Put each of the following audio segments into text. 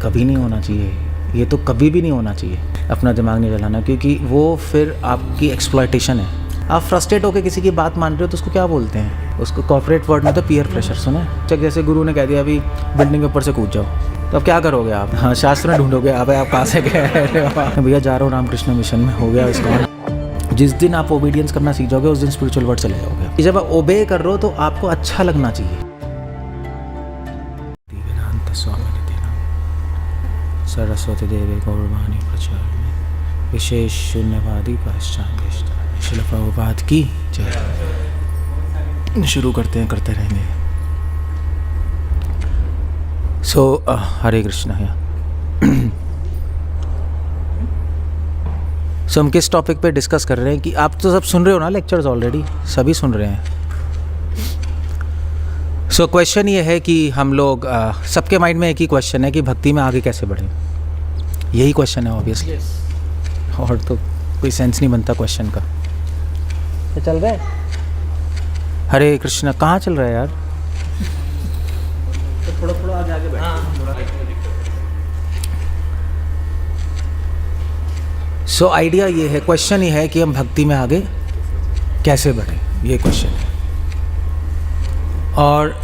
कभी नहीं होना चाहिए, ये तो कभी भी नहीं होना चाहिए। अपना दिमाग नहीं जलाना, क्योंकि वो फिर आपकी एक्सप्लॉयटेशन है। आप फ्रस्ट्रेट होकर किसी की बात मान रहे हो तो उसको क्या बोलते हैं, उसको कॉर्पोरेट वर्ड में तो पीयर प्रेशर सुना है। चक जैसे गुरु ने कह दिया अभी बिल्डिंग के ऊपर से कूद जाओ, तो अब क्या करोगे आप? हाँ, शास्त्र में ढूंढोगे आप कहाँ से गए। भैया जा रहा हूँ रामकृष्ण मिशन में, हो गया इसका। जिस दिन आप ओबीडियंस करना सीख जाओगे उस दिन स्पिरिचुअल वर्ल्ड चले जाओगे। जब आप ओबे कर रहे हो तो आपको अच्छा लगना चाहिए। सरस्वती देवी गौरवाणी प्रचार विशेष शून्यवादी पश्चात शिल प्रभुपाद की जय। शुरू करते हैं, करते रहेंगे। हरे कृष्णा। हम किस टॉपिक पे डिस्कस कर रहे हैं कि आप तो सब सुन रहे हो ना, लेक्चर्स ऑलरेडी सभी सुन रहे हैं। क्वेश्चन ये है कि हम लोग सबके माइंड में एक ही क्वेश्चन है कि भक्ति में आगे कैसे बढ़ें। यही क्वेश्चन है ऑब्वियसली, और तो कोई सेंस नहीं बनता क्वेश्चन का। तो चल रहा है हरे कृष्णा। कहाँ चल रहा है यार? तो थोड़ा थोड़ा आगे बैठ। आइडिया ये है, क्वेश्चन ये है कि हम भक्ति में आगे कैसे बढ़ें, ये क्वेश्चन है। और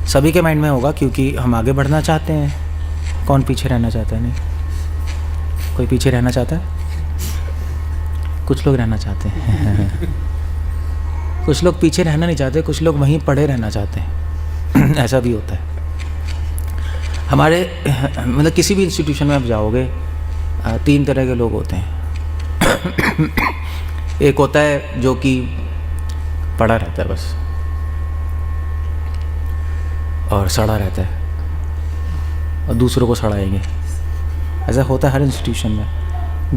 सभी के माइंड में होगा, क्योंकि हम आगे बढ़ना चाहते हैं। कौन पीछे रहना चाहता है? नहीं, कोई पीछे रहना चाहता है? कुछ लोग रहना चाहते हैं। कुछ लोग पीछे रहना नहीं चाहते, कुछ लोग वहीं पड़े रहना चाहते हैं। ऐसा भी होता है हमारे, मतलब किसी भी इंस्टीट्यूशन में आप जाओगे, 3 तरह के लोग होते हैं। एक होता है जो कि पड़ा रहता है बस और सड़ा रहता है, और दूसरों को सड़ाएंगे। ऐसा होता है हर इंस्टीट्यूशन में।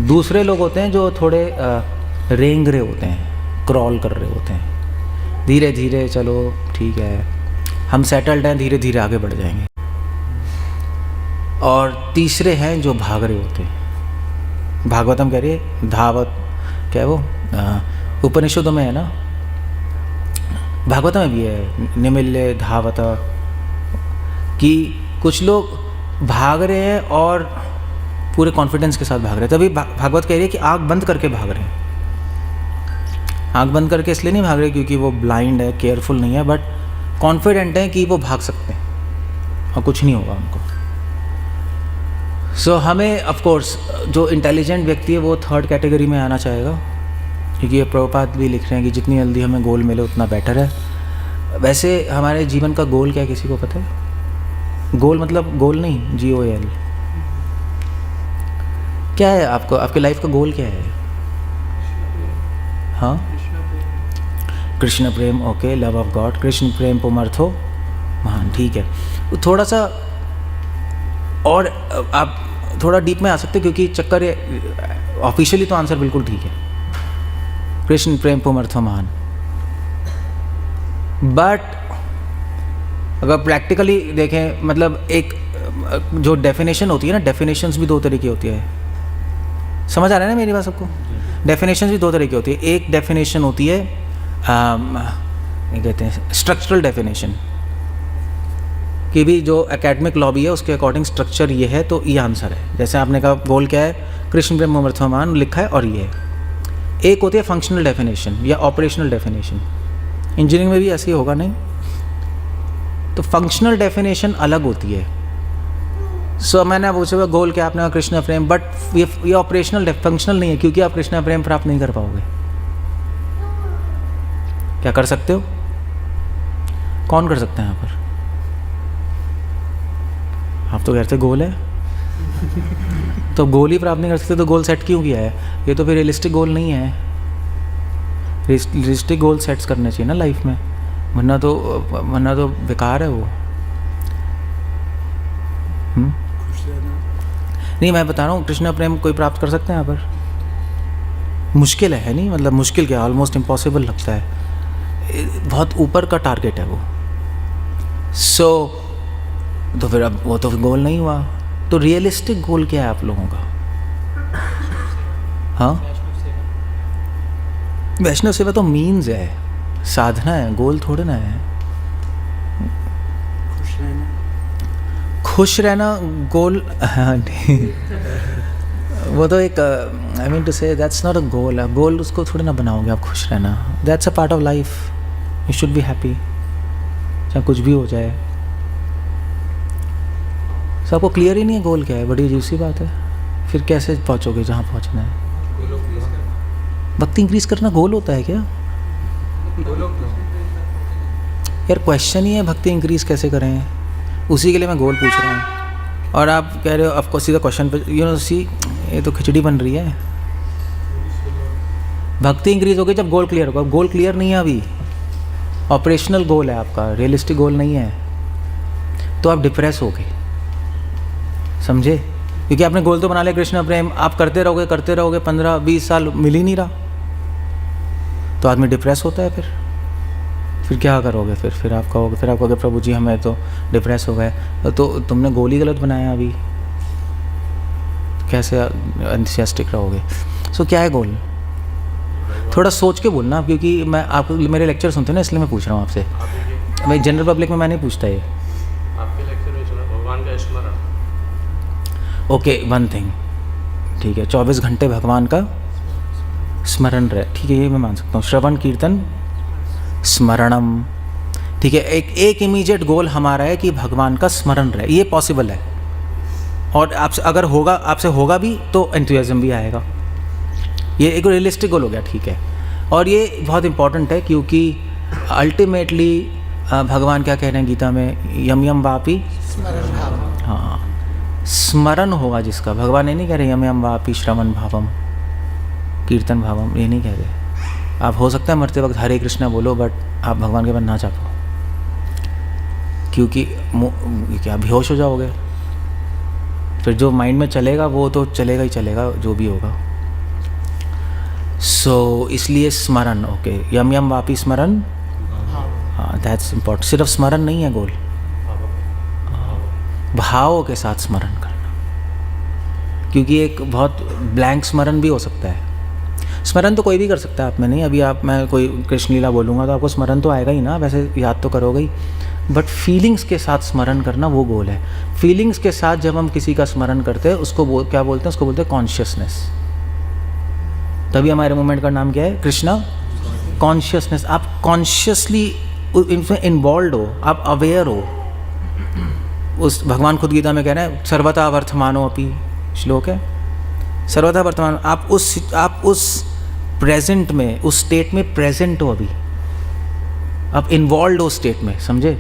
दूसरे लोग होते हैं जो थोड़े रेंग रहे होते हैं, क्रॉल कर रहे होते हैं, धीरे धीरे चलो ठीक है हम सेटल्ड हैं, धीरे धीरे आगे बढ़ जाएंगे। और तीसरे हैं जो भाग रहे होते हैं। भागवतम कह रही है धावत, क्या है वो, उपनिषदों में है ना, भागवतम में भी है निमिल्ले धावत, कि कुछ लोग भाग रहे हैं और पूरे कॉन्फिडेंस के साथ भाग रहे हैं। तभी भागवत कह रही है कि आँख बंद करके भाग रहे हैं। आँख बंद करके इसलिए नहीं भाग रहे क्योंकि वो ब्लाइंड है, केयरफुल नहीं है, बट कॉन्फिडेंट है कि वो भाग सकते हैं और कुछ नहीं होगा उनको। हमें ऑफकोर्स जो इंटेलिजेंट व्यक्ति है वो 3rd कैटेगरी में आना चाहेगा, क्योंकि ये प्रभुपाद भी लिख रहे हैं कि जितनी जल्दी हमें गोल मिले उतना बेटर है। वैसे हमारे जीवन का गोल क्या है, किसी को पता है? गोल मतलब गोल नहीं, GOL। क्या है आपको, आपके लाइफ का गोल क्या है? हाँ, कृष्ण प्रेम, okay, love of God, Krishna प्रेम पुमर्थो महान, ठीक है। थोड़ा सा और आप थोड़ा डीप में आ सकते, क्योंकि चक्कर ऑफिशियली तो आंसर बिल्कुल ठीक है, कृष्ण प्रेम पुमर्थो महान। बट अगर प्रैक्टिकली देखें, मतलब एक जो डेफिनेशन होती है ना, डेफिनेशंस भी 2 तरह की होती है। समझ आ रहा है ना मेरी बात सबको? डेफिनेशंस भी 2 तरह की होती है। एक डेफिनेशन होती है कहते हैं स्ट्रक्चरल डेफिनेशन, कि भी जो एकेडमिक लॉबी है उसके अकॉर्डिंग स्ट्रक्चर ये है तो ये आंसर है। जैसे आपने कहा गोल क्या है, कृष्ण प्रेम पुमर्थो महान लिखा है और ये है। एक होती है फंक्शनल डेफिनेशन या ऑपरेशनल डेफिनेशन। इंजीनियरिंग में भी ऐसे ही होगा नहीं? तो फंक्शनल डेफिनेशन अलग होती है। मैंने पूछा गोल क्या, आपने कहा कृष्ण प्रेम, बट ये ऑपरेशनल फंक्शनल नहीं है, क्योंकि आप कृष्ण प्रेम प्राप्त नहीं कर पाओगे। क्या कर सकते हो? कौन कर सकते हैं यहाँ पर? आप तो कहते गोल है। तो गोल ही प्राप्त नहीं कर सकते तो गोल सेट क्यों किया है? ये तो फिर रियलिस्टिक गोल नहीं है। रियलिस्टिक गोल सेट्स करने चाहिए ना लाइफ में, वरना तो बेकार है वो। नहीं, मैं बता रहा हूँ कृष्ण प्रेम कोई प्राप्त कर सकते हैं यहाँ पर? मुश्किल है नहीं, मतलब मुश्किल क्या, ऑलमोस्ट इम्पॉसिबल लगता है, बहुत ऊपर का टारगेट है वो। तो फिर अब वो तो गोल नहीं हुआ। तो रियलिस्टिक गोल क्या है आप लोगों का? हाँ, वैष्णव सेवा तो मीन्स है, साधना है, गोल थोड़े ना है। खुश रहना गोल वो तो एक आई मीन टू से दैट्स नॉट अ गोल. गोल उसको थोड़ी ना बनाओगे आप खुश रहना. That's a part of life. You should be happy चाहे कुछ भी हो जाए. सो आपको क्लियर ही नहीं है गोल क्या है. बड़ी अजीब सी बात है. फिर कैसे पहुंचोगे जहाँ पहुंचना है. भक्ति इंक्रीज करना गोल होता है क्या यार. क्वेश्चन ही है भक्ति इंक्रीज कैसे करें. उसी के लिए मैं गोल पूछ रहा हूँ और आप कह रहे हो ऑफ कोर्स सीधा क्वेश्चन पे. यू नो सी ये तो खिचड़ी बन रही है. भक्ति इंक्रीज होगी जब गोल क्लियर होगा. गोल क्लियर नहीं है अभी. ऑपरेशनल गोल है आपका, रियलिस्टिक गोल नहीं है. तो आप डिप्रेस हो गए, समझे. क्योंकि आपने गोल तो बना लिया कृष्ण प्रेम. आप करते रहोगे 15-20 साल मिल ही नहीं रहा तो आदमी डिप्रेस होता है. फिर क्या करोगे. फिर आप कहोगे प्रभु जी हमें तो डिप्रेस हो गए. तो तुमने गोल ही गलत बनाया अभी. कैसे एंथुसियास्टिक रहोगे. सो क्या है गोल. थोड़ा सोच के बोलना. क्योंकि मैं आपको मेरे लेक्चर सुनते हैं ना, इसलिए मैं पूछ रहा हूँ आपसे. मैं जनरल पब्लिक में मैं नहीं पूछता ये. आपके लेक्चर में सुना भगवान का स्मरण. ओके वन थिंग ठीक है. 24 घंटे भगवान का स्मरण रहे. ठीक है ये मैं मान सकता हूँ. श्रवण कीर्तन स्मरणम. ठीक है. एक इमीडिएट गोल हमारा है कि भगवान का स्मरण रहे. ये पॉसिबल है. और आपसे अगर होगा, आपसे होगा भी तो एंथुसियाज्म भी आएगा. ये एक रियलिस्टिक गोल हो गया. ठीक है. और ये बहुत इंपॉर्टेंट है क्योंकि अल्टीमेटली भगवान क्या कह रहे हैं गीता में. यम यम वापी हाँ स्मरण होगा जिसका. भगवान ये नहीं कह रहे यम यम वापी श्रवण भावम कीर्तन भावम. ये नहीं कह रहे. आप हो सकता है मरते वक्त हरे कृष्णा बोलो बट आप भगवान के बाद ना चाहो क्योंकि क्या बेहोश हो जाओगे. फिर जो माइंड में चलेगा वो तो चलेगा ही चलेगा जो भी होगा. सो इसलिए स्मरण. ओके यम यम वापी स्मरण. हाँ दैट्स इम्पोर्टेंट. सिर्फ स्मरण नहीं है गोल. भावों के साथ स्मरण करना. क्योंकि एक बहुत ब्लैंक स्मरण भी हो सकता है. स्मरण तो कोई भी कर सकता है. आप में नहीं. अभी मैं कोई कृष्ण लीला बोलूँगा तो आपको स्मरण तो आएगा ही ना. वैसे याद तो करोगे ही. बट फीलिंग्स के साथ स्मरण करना वो गोल है. फीलिंग्स के साथ जब हम किसी का स्मरण करते हैं उसको क्या बोलते हैं. उसको बोलते हैं कॉन्शियसनेस. तभी हमारे मूवमेंट का नाम क्या है कृष्णा कॉन्शियसनेस. आप कॉन्शियसली इनमें इन्वॉल्व हो. आप अवेयर हो. उस भगवान खुद गीता में कह रहे हैं सर्वथा वर्तमानो अपि श्लोक है. सर्वथा वर्तमान. आप उस प्रेजेंट में उस स्टेट में प्रेजेंट हो. अभी आप इन्वॉल्व हो स्टेट में. समझे.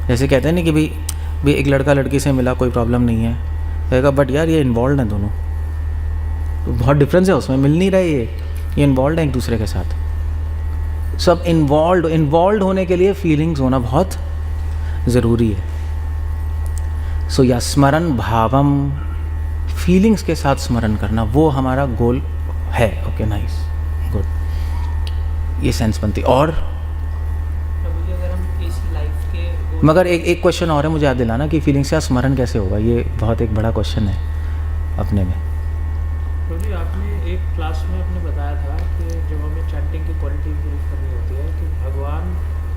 जैसे कहते हैं ना कि भाई एक लड़का लड़की से मिला कोई प्रॉब्लम नहीं है कहेगा बट यार ये इन्वॉल्व है दोनों. तो बहुत डिफरेंस है उसमें. मिल नहीं रहे ये इन्वॉल्व है एक दूसरे के साथ. सब इन्वॉल्व होने के लिए फीलिंग्स होना बहुत ज़रूरी है. सो या स्मरण भावम. फीलिंग्स के साथ स्मरण करना वो हमारा गोल है. Okay nice good. ये सेंस बनती. और मगर एक क्वेश्चन और है मुझे याद दिलाना कि फीलिंग्स का स्मरण कैसे होगा. ये बहुत एक बड़ा क्वेश्चन है अपने में. तो जी आपने एक क्लास में आपने बताया था कि जब हमें चैंटिंग की क्वालिटी इंप्रूव करनी होती है कि भगवान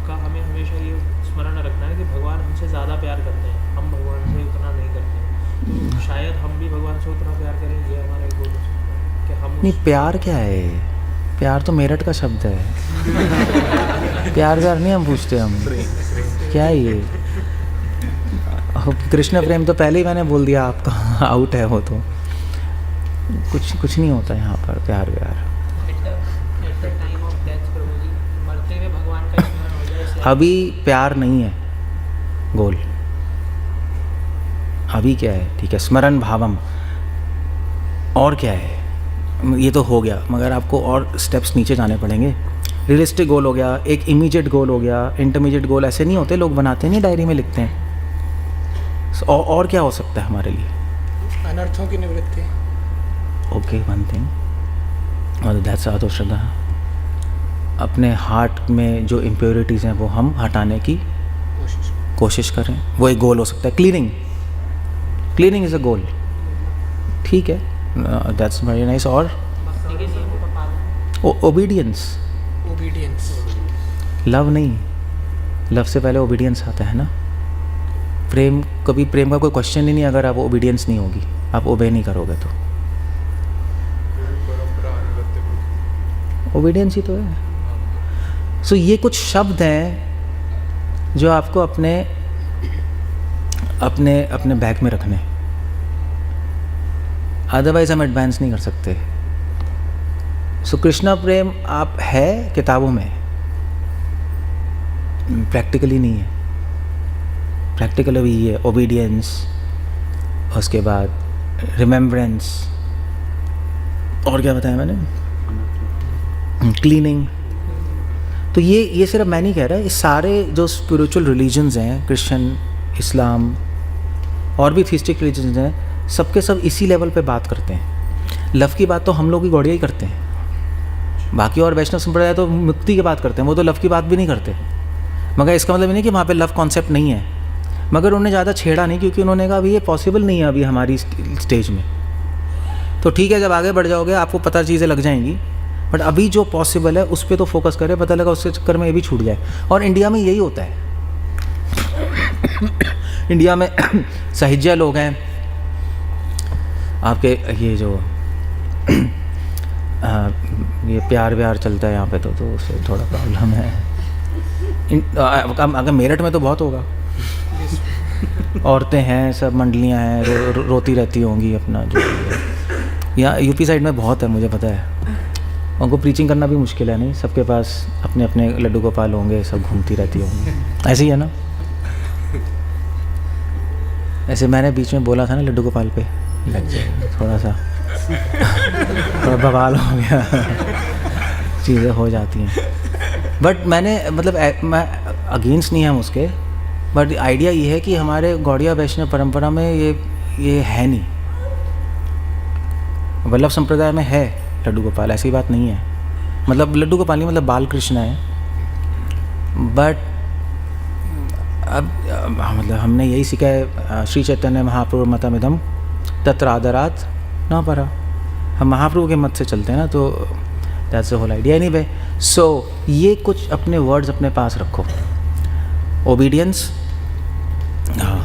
का हमें हमेशा ये स्मरण रखना है कि भगवान हमसे ज़्यादा प्यार करते हैं. हम भगवान से उतना नहीं करते. तो शायद हम भी भगवान से उतना प्यार करें. ये हमारा गोल हो सकता है कि हम नहीं. प्यार क्या है. प्यार तो मेरठ का शब्द है. प्यार नहीं हम पूछते. हम क्या है ये. कृष्ण प्रेम तो पहले ही मैंने बोल दिया आपका आउट है वो. तो कुछ नहीं होता यहाँ पर प्यार. अभी प्यार नहीं है गोल. अभी क्या है. ठीक है स्मरण भावम. और क्या है. ये तो हो गया मगर आपको और स्टेप्स नीचे जाने पड़ेंगे. रियलिस्टिक गोल हो गया. एक इमीडिएट गोल हो गया. इंटरमीडिएट गोल ऐसे नहीं होते. लोग बनाते नहीं डायरी में लिखते हैं. और क्या हो सकता है हमारे लिए. अनर्थों की निवृत्ति. ओके वन थिंग और दैट्स आत्म श्रद्धा. अपने हार्ट में जो इम्प्योरिटीज़ हैं वो हम हटाने की कोशिश करें. वो एक गोल हो सकता है. क्लीनिंग इज़ अ गोल. ठीक है दैट्स वेरी नाइस. और ओबीडियंस. लव नहीं. लव से पहले ओबीडियंस आता है ना. प्रेम कभी प्रेम का कोई क्वेश्चन ही नहीं अगर आप ओबीडियंस नहीं होगी, आप ओबे नहीं करोगे तो ओबीडियंस ही तो है। सो ये कुछ शब्द हैं जो आपको अपने अपने अपने बैग में रखने, अदरवाइज हम एडवांस नहीं कर सकते। सो कृष्णा प्रेम आप है किताबों में, प्रैक्टिकली नहीं है। प्रैक्टिकल अभी ये ओबीडियंस, उसके बाद रिमेम्बरेंस, और क्या बताया मैंने, क्लीनिंग। तो ये सिर्फ मैं नहीं कह रहा, ये सारे जो स्पिरिचुअल रिलीजन्स हैं, क्रिश्चियन, इस्लाम और भी थीस्टिक रिलीजन्स हैं, सबके सब इसी लेवल पे बात करते हैं। लव की बात तो हम लोग ही गौड़िया ही करते हैं, बाकी और वैष्णव संप्रदाय तो मुक्ति की बात करते हैं, वो तो लव की बात भी नहीं करते। मगर इसका मतलब नहीं कि वहाँ पे लव कॉन्सेप्ट नहीं है, मगर उन्होंने ज़्यादा छेड़ा नहीं, क्योंकि उन्होंने कहा अभी ये पॉसिबल नहीं है अभी हमारी स्टेज में। तो ठीक है, जब आगे बढ़ जाओगे आपको पता चीज़ें लग जाएंगी, बट अभी जो पॉसिबल है उस पर तो फोकस करें, पता लगा उसके चक्कर में ये भी छूट जाए। और इंडिया में यही होता है। इंडिया में सहिज्ञा लोग हैं आपके, ये जो ये प्यार व्यार चलता है यहाँ पे, तो उससे थोड़ा प्रॉब्लम है। अगर मेरठ में तो बहुत होगा, औरतें हैं, सब मंडलियाँ हैं, रोती रहती होंगी अपना जो भी है। यहाँ यूपी साइड में बहुत है, मुझे पता है। उनको प्रीचिंग करना भी मुश्किल है, नहीं सबके पास अपने अपने लड्डू गोपाल होंगे, सब घूमती रहती होंगी, ऐसे ही है ना। ऐसे मैंने बीच में बोला था ना लड्डू गोपाल पे थोड़ा सा थोड़ा बवाल हो गया, चीज़ें हो जाती हैं। बट मैंने मतलब मैं अगेंस्ट नहीं है हम उसके, बट आइडिया ये है कि हमारे गौड़िया वैष्णव परंपरा में ये है नहीं। वल्लभ संप्रदाय में है लड्डू गोपाल, ऐसी बात नहीं है। मतलब लड्डू गोपाल नहीं, मतलब बाल कृष्ण है। बट अब मतलब हमने यही सीखा है, श्री चैतन्य महाप्रभु मतमिदम तत्र आदरात ना परा। हम महाप्रभु के मत से चलते हैं ना, तो that's the whole idea. Anyway, so ये कुछ अपने वर्ड्स अपने पास रखो। ओबीडियंस, हाँ,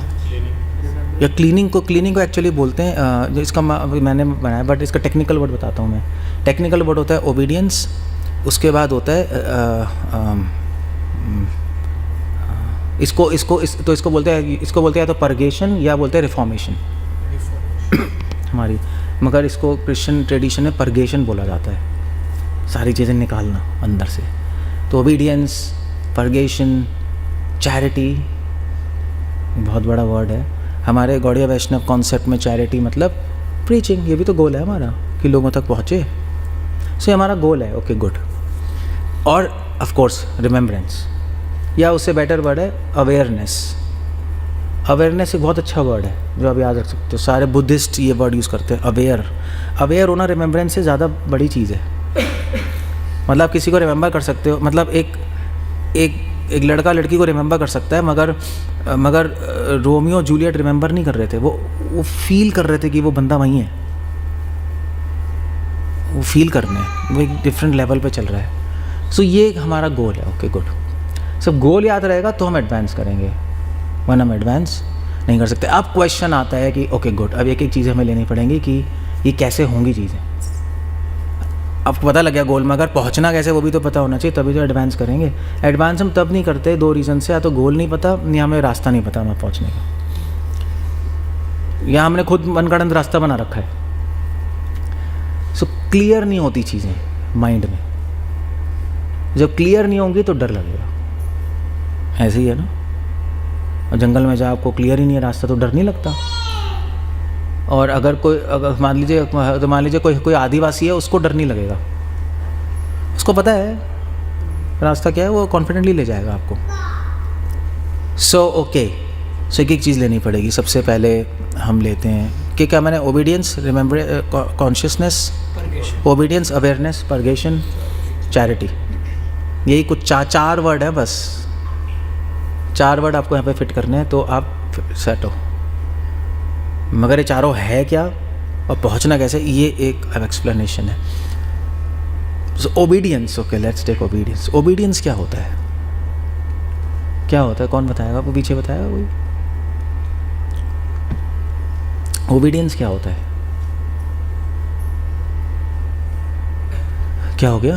या क्लीनिंग को एक्चुअली बोलते हैं, जो इसका मैंने बनाया, बट इसका टेक्निकल वर्ड बताता हूँ मैं। टेक्निकल वर्ड होता है ओबीडियंस, उसके बाद होता है इसको बोलते हैं या तो परगेशन या बोलते हैं रिफॉर्मेशन हमारी, मगर इसको क्रिश्चियन ट्रेडिशन में परगेशन बोला जाता है, सारी चीज़ें निकालना अंदर से। तो ओबीडियंस, परगेशन, चैरिटी बहुत बड़ा वर्ड है हमारे गौड़िया वैष्णव कॉन्सेप्ट में। चैरिटी मतलब प्रीचिंग, ये भी तो गोल है हमारा कि लोगों तक पहुँचे। सो हमारा गोल है, ओके गुड। और ऑफ कोर्स रिमेम्बरेंस, या उससे बेटर वर्ड है अवेयरनेस। अवेयरनेस एक बहुत अच्छा वर्ड है जो आप याद रख सकते हो। सारे बुद्धिस्ट ये वर्ड यूज़ करते हैं, अवेयर होना रिमेम्बरेंस से ज़्यादा बड़ी चीज़ है। मतलब आप किसी को रिमेंबर कर सकते हो, मतलब एक लड़का लड़की को रिमेंबर कर सकता है, मगर रोमियो जूलियट रिमेंबर नहीं कर रहे थे, वो फील कर रहे थे कि वो बंदा वहीं है, वो फील करने, वो एक डिफरेंट लेवल पे चल रहा है। सो ये हमारा गोल है, ओके गुड। सब गोल याद रहेगा तो हम एडवांस करेंगे, वरना हम एडवांस नहीं कर सकते। अब क्वेश्चन आता है कि ओके गुड, अब एक एक चीज़ हमें लेनी पड़ेंगी कि ये कैसे होंगी चीज़ें। आपको पता लग गया गोल में, अगर पहुंचना कैसे वो भी तो पता होना चाहिए, तभी तो एडवांस करेंगे। एडवांस हम तब नहीं करते, दो रीज़न से, या तो गोल नहीं पता या हमें रास्ता नहीं पता हमें पहुंचने का, या हमने खुद मनगढ़ंत रास्ता बना रखा है। सो क्लियर नहीं होती चीज़ें माइंड में, जब क्लियर नहीं होंगी तो डर लगेगा। ऐसे ही है ना, और जंगल में जब आपको क्लियर ही नहीं है रास्ता तो डर नहीं लगता। और अगर मान लीजिए कोई आदिवासी है, उसको डर नहीं लगेगा, उसको पता है रास्ता क्या है, वो कॉन्फिडेंटली ले जाएगा आपको। सो ओके, सो एक चीज़ लेनी पड़ेगी। सबसे पहले हम लेते हैं कि क्या मैंने obedience, remember, consciousness, obedience, awareness, purgation, charity, यही कुछ चार वर्ड है बस। 4 वर्ड आपको यहाँ पे फिट करने हैं तो आप सेट हो। मगर ये चारों है क्या और पहुँचना कैसे, ये एक अब एक्सप्लेनेशन है। So obedience, okay let's take obedience. Obedience क्या होता है, क्या होता है, कौन बताएगा? आपको पीछे बताएगा कोई? ओबीडियंस क्या होता है? क्या हो गया?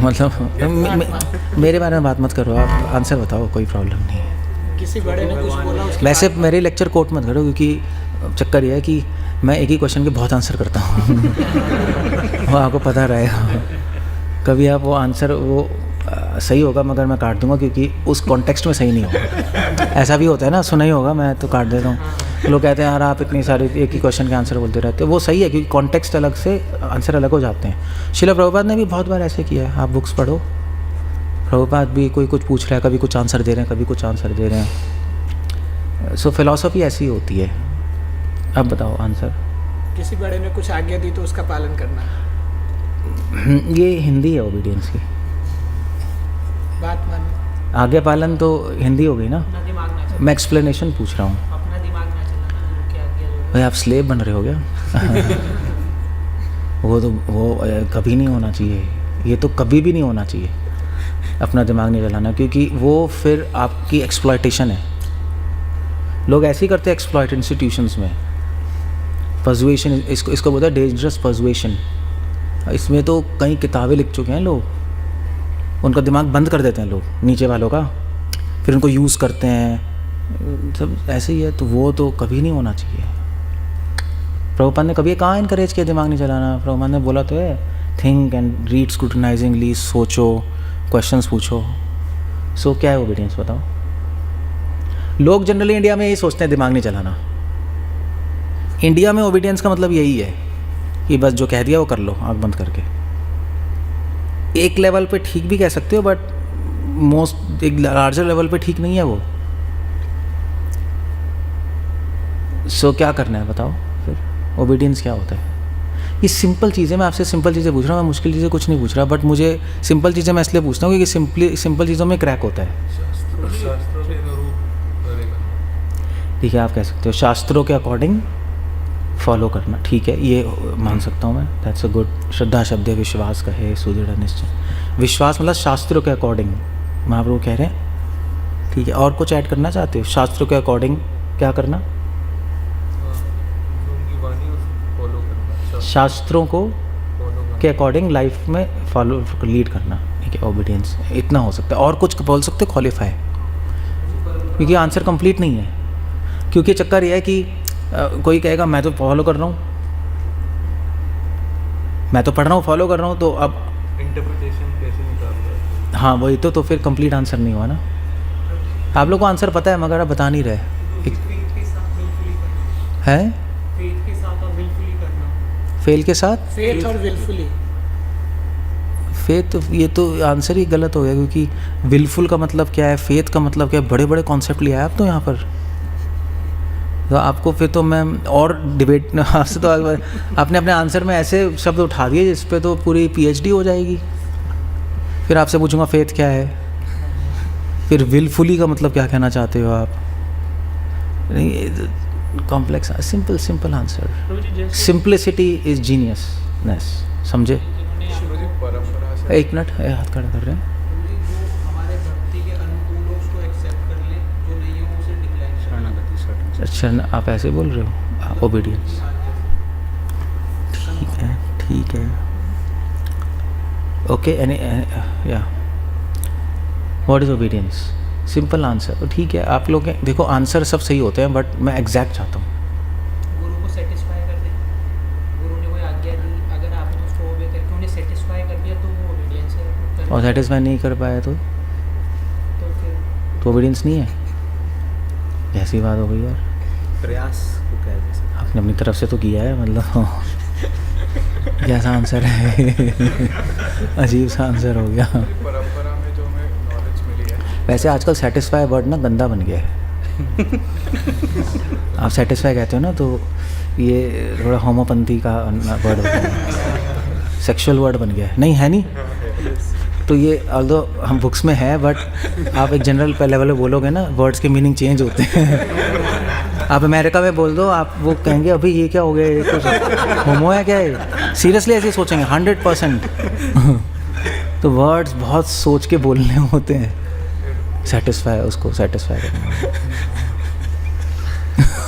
मतलब मेरे बारे में बात मत करो, आप आंसर बताओ, कोई प्रॉब्लम नहीं है। किसी बड़े ने कुछ बोला उसके वैसे मेरे लेक्चर कोट मत करो, क्योंकि चक्कर ये है कि मैं एक ही क्वेश्चन के बहुत आंसर करता हूँ। वो आपको पता रहेगा, कभी आप वो आंसर वो सही होगा मगर मैं काट दूंगा क्योंकि उस कॉन्टेक्स्ट में सही नहीं होगा। ऐसा भी होता है ना, सुना ही होगा, मैं तो काट देता हूँ। लोग कहते हैं यार आप इतनी सारी एक ही क्वेश्चन के आंसर बोलते रहते हो। वो सही है क्योंकि कॉन्टेक्स्ट अलग से आंसर अलग हो जाते हैं। शिला प्रभुपाद ने भी बहुत बार ऐसे किया है, आप बुक्स पढ़ो। प्रभुपाद भी कोई कुछ पूछ रहा है, कभी कुछ आंसर दे रहे हैं, कभी कुछ आंसर दे रहे हैं। सो फिलॉसफी ऐसी होती है। अब बताओ आंसर। किसी बड़े ने कुछ आज्ञा दी तो उसका पालन करना। ये हिंदी है ओबीडियंस की। बात माननी। आज्ञा पालन तो हिंदी हो गई ना। अपना दिमाग ना चलाना, मैं एक्सप्लेनेशन पूछ रहा हूँ। अपना दिमाग ना चलाना, गुरु की आज्ञा जो है। भाई आप स्लेव बन रहे हो क्या? वो कभी नहीं होना चाहिए, ये तो कभी भी नहीं होना चाहिए अपना दिमाग नहीं चलाना, क्योंकि वो फिर आपकी एक्सप्लॉयटेशन है। लोग ऐसे ही करते हैं एक्सप्लॉयट इंस्टीट्यूशंस में। पर्सुएशन, इसको बोलते हैं डेंजरस पर्सुएशन। इसमें तो कई किताबें लिख चुके हैं लोग, उनका दिमाग बंद कर देते हैं लोग नीचे वालों का, फिर उनको यूज़ करते हैं, सब ऐसे ही है। तो वो तो कभी नहीं होना चाहिए। प्रभुपाद ने कभी कहाँ इनकरेज किया दिमाग नहीं चलाना? प्रभुपाद ने बोला तो है थिंक एंड रीड स्क्रूटनाइजिंगली, सोचो, क्वेश्चंस पूछो। सो क्या है ओबीडियंस बताओ? लोग जनरली इंडिया में यही सोचते हैं दिमाग नहीं चलाना। इंडिया में ओबीडियंस का मतलब यही है कि बस जो कह दिया वो कर लो आँख बंद करके। एक लेवल पे ठीक भी कह सकते हो, बट मोस्ट एक लार्जर लेवल पे ठीक नहीं है वो। सो क्या करना है बताओ फिर? ओबीडियंस क्या होता है? ये सिंपल चीज़ें, मैं आपसे सिंपल चीज़ें पूछ रहा हूँ, मैं मुश्किल चीज़ें कुछ नहीं पूछ रहा। बट मुझे सिंपल चीज़ें मैं इसलिए पूछता हूँ क्योंकि सिंपल चीज़ों में क्रैक होता है। ठीक है, आप कह सकते हो शास्त्रों के अकॉर्डिंग फॉलो करना, ठीक है, ये मान सकता हूँ मैं। That's a good. श्रद्धा शब्द है, विश्वास का है, सुदृढ़ निश्चय। विश्वास मतलब शास्त्रों के अकॉर्डिंग, महाप्रभु कह रहे हैं। ठीक है, और कुछ ऐड करना चाहते हो? शास्त्रों के अकॉर्डिंग क्या करना? शास्त्रों को के अकॉर्डिंग लाइफ में फॉलो लीड करना, ठीक है, ओबीडियंस। इतना हो सकता है। और कुछ बोल सकते हो क्वालिफाई? क्योंकि आंसर कंप्लीट नहीं है। क्योंकि चक्कर यह है कि कोई कहेगा मैं तो फॉलो कर रहा हूँ, मैं तो पढ़ रहा हूँ, फॉलो कर रहा हूँ, तो अब इंटरप्रिटेशन कैसे निकाल? हाँ वही तो फिर कंप्लीट आंसर नहीं हुआ ना। आप लोग को आंसर पता है मगर आप बता नहीं रहे हैं। फेथ के साथ और विलफुली करना। फेल के साथ फेथ और विलफुली। फेथ, ये तो आंसर ही गलत हो गया, क्योंकि विलफुल का मतलब क्या है, फेथ का मतलब क्या है? बड़े बड़े कॉन्सेप्ट लिया है आप तो यहाँ पर। तो आपको फिर तो मैं और डिबेट आपसे तो आपने अपने आंसर में ऐसे शब्द उठा दिए जिस पे तो पूरी पीएचडी हो जाएगी। फिर आपसे पूछूंगा फेथ क्या है, फिर विलफुली का मतलब क्या कहना चाहते हो आप? नहीं, कॉम्प्लेक्स, सिंपल आंसर। प्रभु जी जैसे सिंप्लिसिटी इज जीनियसनेस, समझे? परंपरा से एक मिनट, हाथ खड़ा कर रहे हैं। जो हमारे भक्ति के अनुकूल हो उसको एक्सेप्ट कर ले, जो नहीं हो उसे डिक्लाइन कर। अच्छा, आप ऐसे बोल रहे हो? ओबीडियंस, ठीक है। ओके, एनी या what is obedience? Simple answer, ठीक है। आप लोग देखो आंसर सब सही होते हैं, बट मैं एग्जैक्ट चाहता हूँ। गुरु को सेटिस्फाई कर दे। गुरु ने कोई आज्ञा दी, अगर आपने उसको ओबे करके उन्हें सेटिस्फाई कर दिया तो वो ओबीडियंस है। और सेटिस्फाई नहीं कर पाया तो फिर ओबीडियंस नहीं है। ऐसी बात हो गई यार। प्रयास को क्या है? आपने अपनी तरफ से तो किया है, मतलब कैसा आंसर है? अजीब सा आंसर हो गया। परंपरा में जो हमें नॉलेज मिली है। वैसे आजकल सेटिस्फाई वर्ड ना गंदा बन गया है। आप सेटिस्फाई कहते हो ना, तो ये थोड़ा होमोपंथी का वर्ड हो गया, सेक्सुअल वर्ड बन गया है। नहीं है, नहीं तो ये ऑल्दो हम बुक्स में है, बट आप एक जनरल लेवल पे बोलोगे ना, वर्ड्स के मीनिंग चेंज होते हैं। आप अमेरिका में बोल दो, आप वो कहेंगे अभी ये क्या हो गया, ये कुछ होमो है क्या है? सीरियसली ऐसे सोचेंगे 100%। तो वर्ड्स बहुत सोच के बोलने होते हैं। सेटिस्फाई, उसको सेटिस्फाई करना।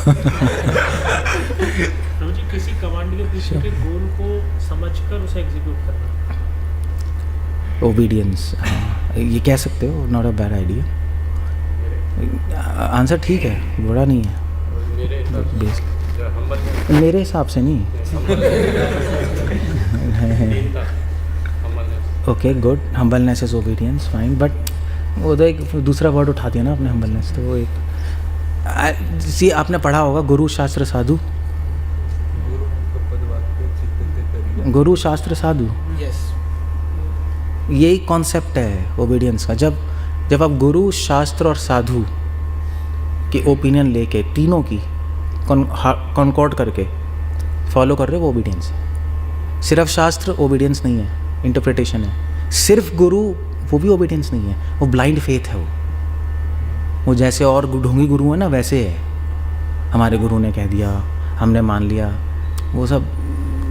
प्रभु जी, किसी कमांड के पीछे के गोल को समझकर उसे एग्जीक्यूट करना। ओबीडियंस, ये कह सकते हो, not a bad idea. Answer ठीक है, बुरा नहीं है। मेरे हिसाब से नहीं। Okay good, humbleness is obedience, fine, but वो तो एक दूसरा वर्ड उठा दिया ना आपने, हम्बलनेस, तो वो एक सी आपने पढ़ा होगा गुरु शास्त्र साधु, गुरु शास्त्र साधु, यस, यही कॉन्सेप्ट है ओबीडियंस का। जब आप गुरु शास्त्र और साधु की ओपिनियन लेके तीनों की कॉन्कॉर्ड करके फॉलो कर रहे हो, वो ओबीडियंस है। सिर्फ शास्त्र ओबीडियंस नहीं है, इंटरप्रिटेशन है। सिर्फ गुरु, वो भी ओबीडियंस नहीं है, वो ब्लाइंड फेथ है। वो जैसे और ढोंगी गुरु है ना, वैसे है। हमारे गुरु ने कह दिया, हमने मान लिया, वो सब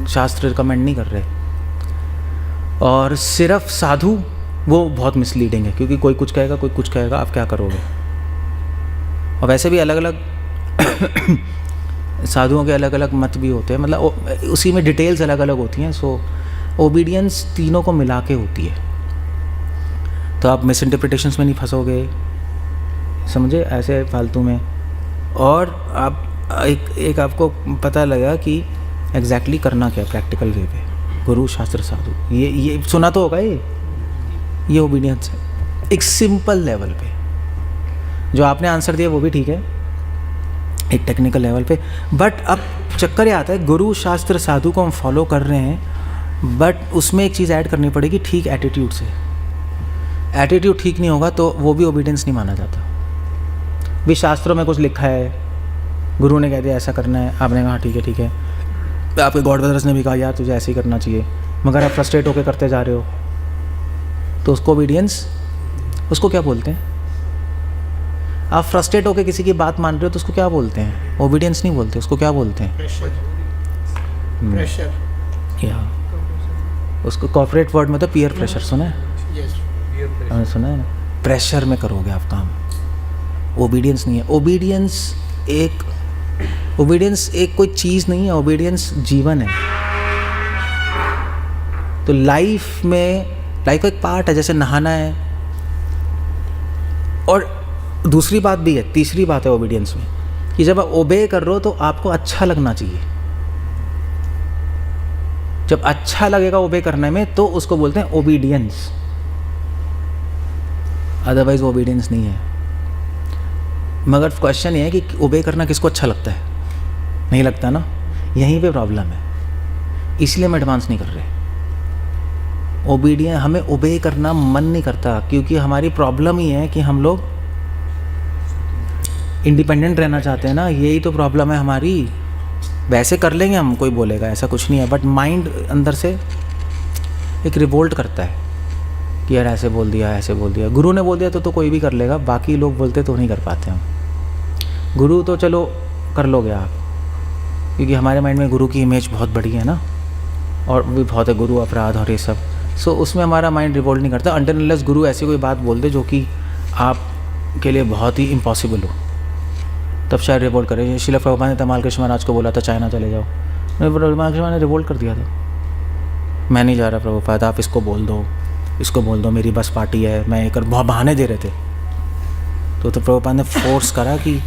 शास्त्र रिकमेंड नहीं कर रहे। और सिर्फ साधु, वो बहुत मिसलीडिंग है, क्योंकि कोई कुछ कहेगा, कोई कुछ कहेगा, आप क्या करोगे। और वैसे भी अलग अलग साधुओं के अलग अलग मत भी होते हैं, मतलब उसी में डिटेल्स अलग अलग होती हैं। सो ओबीडियंस तीनों को मिला के होती है, तो आप मिस इंटरप्रिटेशंस में नहीं फंसोगे, समझे, ऐसे फालतू में। और आप एक आपको पता लगा कि एग्जैक्टली करना क्या, प्रैक्टिकल वे पे, गुरु शास्त्र साधु, ये सुना तो होगा। ये ओबीडियंस है एक सिंपल लेवल पे। जो आपने आंसर दिया वो भी ठीक है, एक टेक्निकल लेवल पे। बट अब चक्कर ये आता है, गुरु शास्त्र साधु को हम फॉलो कर रहे हैं, बट उसमें एक चीज़ ऐड करनी पड़ेगी, ठीक एटीट्यूड से। एटीट्यूड ठीक नहीं होगा तो वो भी ओबीडियंस नहीं माना जाता। भी शास्त्रों में कुछ लिखा है, गुरु ने कह दिया ऐसा करना है, आपने कहा ठीक है ठीक है, आपके गॉड ब्रदर्स ने भी कहा यार तुझे ऐसे ही करना चाहिए, मगर आप फ्रस्ट्रेट होकर करते जा रहे हो, तो उसको ओबीडियंस, उसको क्या बोलते हैं? आप फ्रस्ट्रेट होकर किसी की बात मान रहे हो तो उसको क्या बोलते हैं? ओबीडियंस नहीं बोलते, उसको क्या बोलते हैं? प्रेशर, या उसको कॉर्पोरेट वर्ड में तो पीयर प्रेशर सुना है? यस, सुना है ना? प्रेशर में करोगे आप काम, ओबीडियंस नहीं है। ओबीडियंस एक कोई चीज़ नहीं है, ओबीडियंस जीवन है। तो लाइफ का एक पार्ट है, जैसे नहाना है। और दूसरी बात भी है, तीसरी बात है ओबीडियंस में, कि जब आप ओबे कर रहे हो तो आपको अच्छा लगना चाहिए। जब अच्छा लगेगा ओबे करने में तो उसको बोलते हैं ओबीडियंस, अदरवाइज ओबीडियंस नहीं है। मगर क्वेश्चन ये है कि ओबे करना किसको अच्छा लगता है? नहीं लगता ना, यहीं पे प्रॉब्लम है, इसलिए हम एडवांस नहीं कर रहे। ओबीडियंस, हमें ओबे करना मन नहीं करता, क्योंकि हमारी प्रॉब्लम ही है कि हम लोग इंडिपेंडेंट रहना चाहते हैं ना, यही तो प्रॉब्लम है हमारी। वैसे कर लेंगे हम, कोई बोलेगा, ऐसा कुछ नहीं है, बट माइंड अंदर से एक रिवोल्ट करता है कि यार ऐसे बोल दिया, ऐसे बोल दिया। गुरु ने बोल दिया तो कोई भी कर लेगा, बाकी लोग बोलते तो नहीं कर पाते हम। गुरु तो चलो कर लोगे आप, क्योंकि हमारे माइंड में गुरु की इमेज बहुत बड़ी है ना, और भी बहुत है, गुरु अपराध और ये सब। सो उसमें हमारा माइंड रिवोल्ट नहीं करता अनटिल अनलेस गुरु ऐसी कोई बात बोल दे जो कि आपके लिए बहुत ही इम्पॉसिबल हो, तब शायद रिवोल्ट करें। श्रील प्रभुपाद ने तमाल कृष्ण महाराज को बोला था चाइना चले जाओ, तमाल कृष्ण ने रिवोल्ट कर दिया था, मैं नहीं जा रहा प्रभुपाद, आप इसको बोल दो, इसको बोल दो, मेरी बस पार्टी है, मैं एक बहुत बहाने दे रहे थे। तो प्रभुपाद ने फोर्स करा कि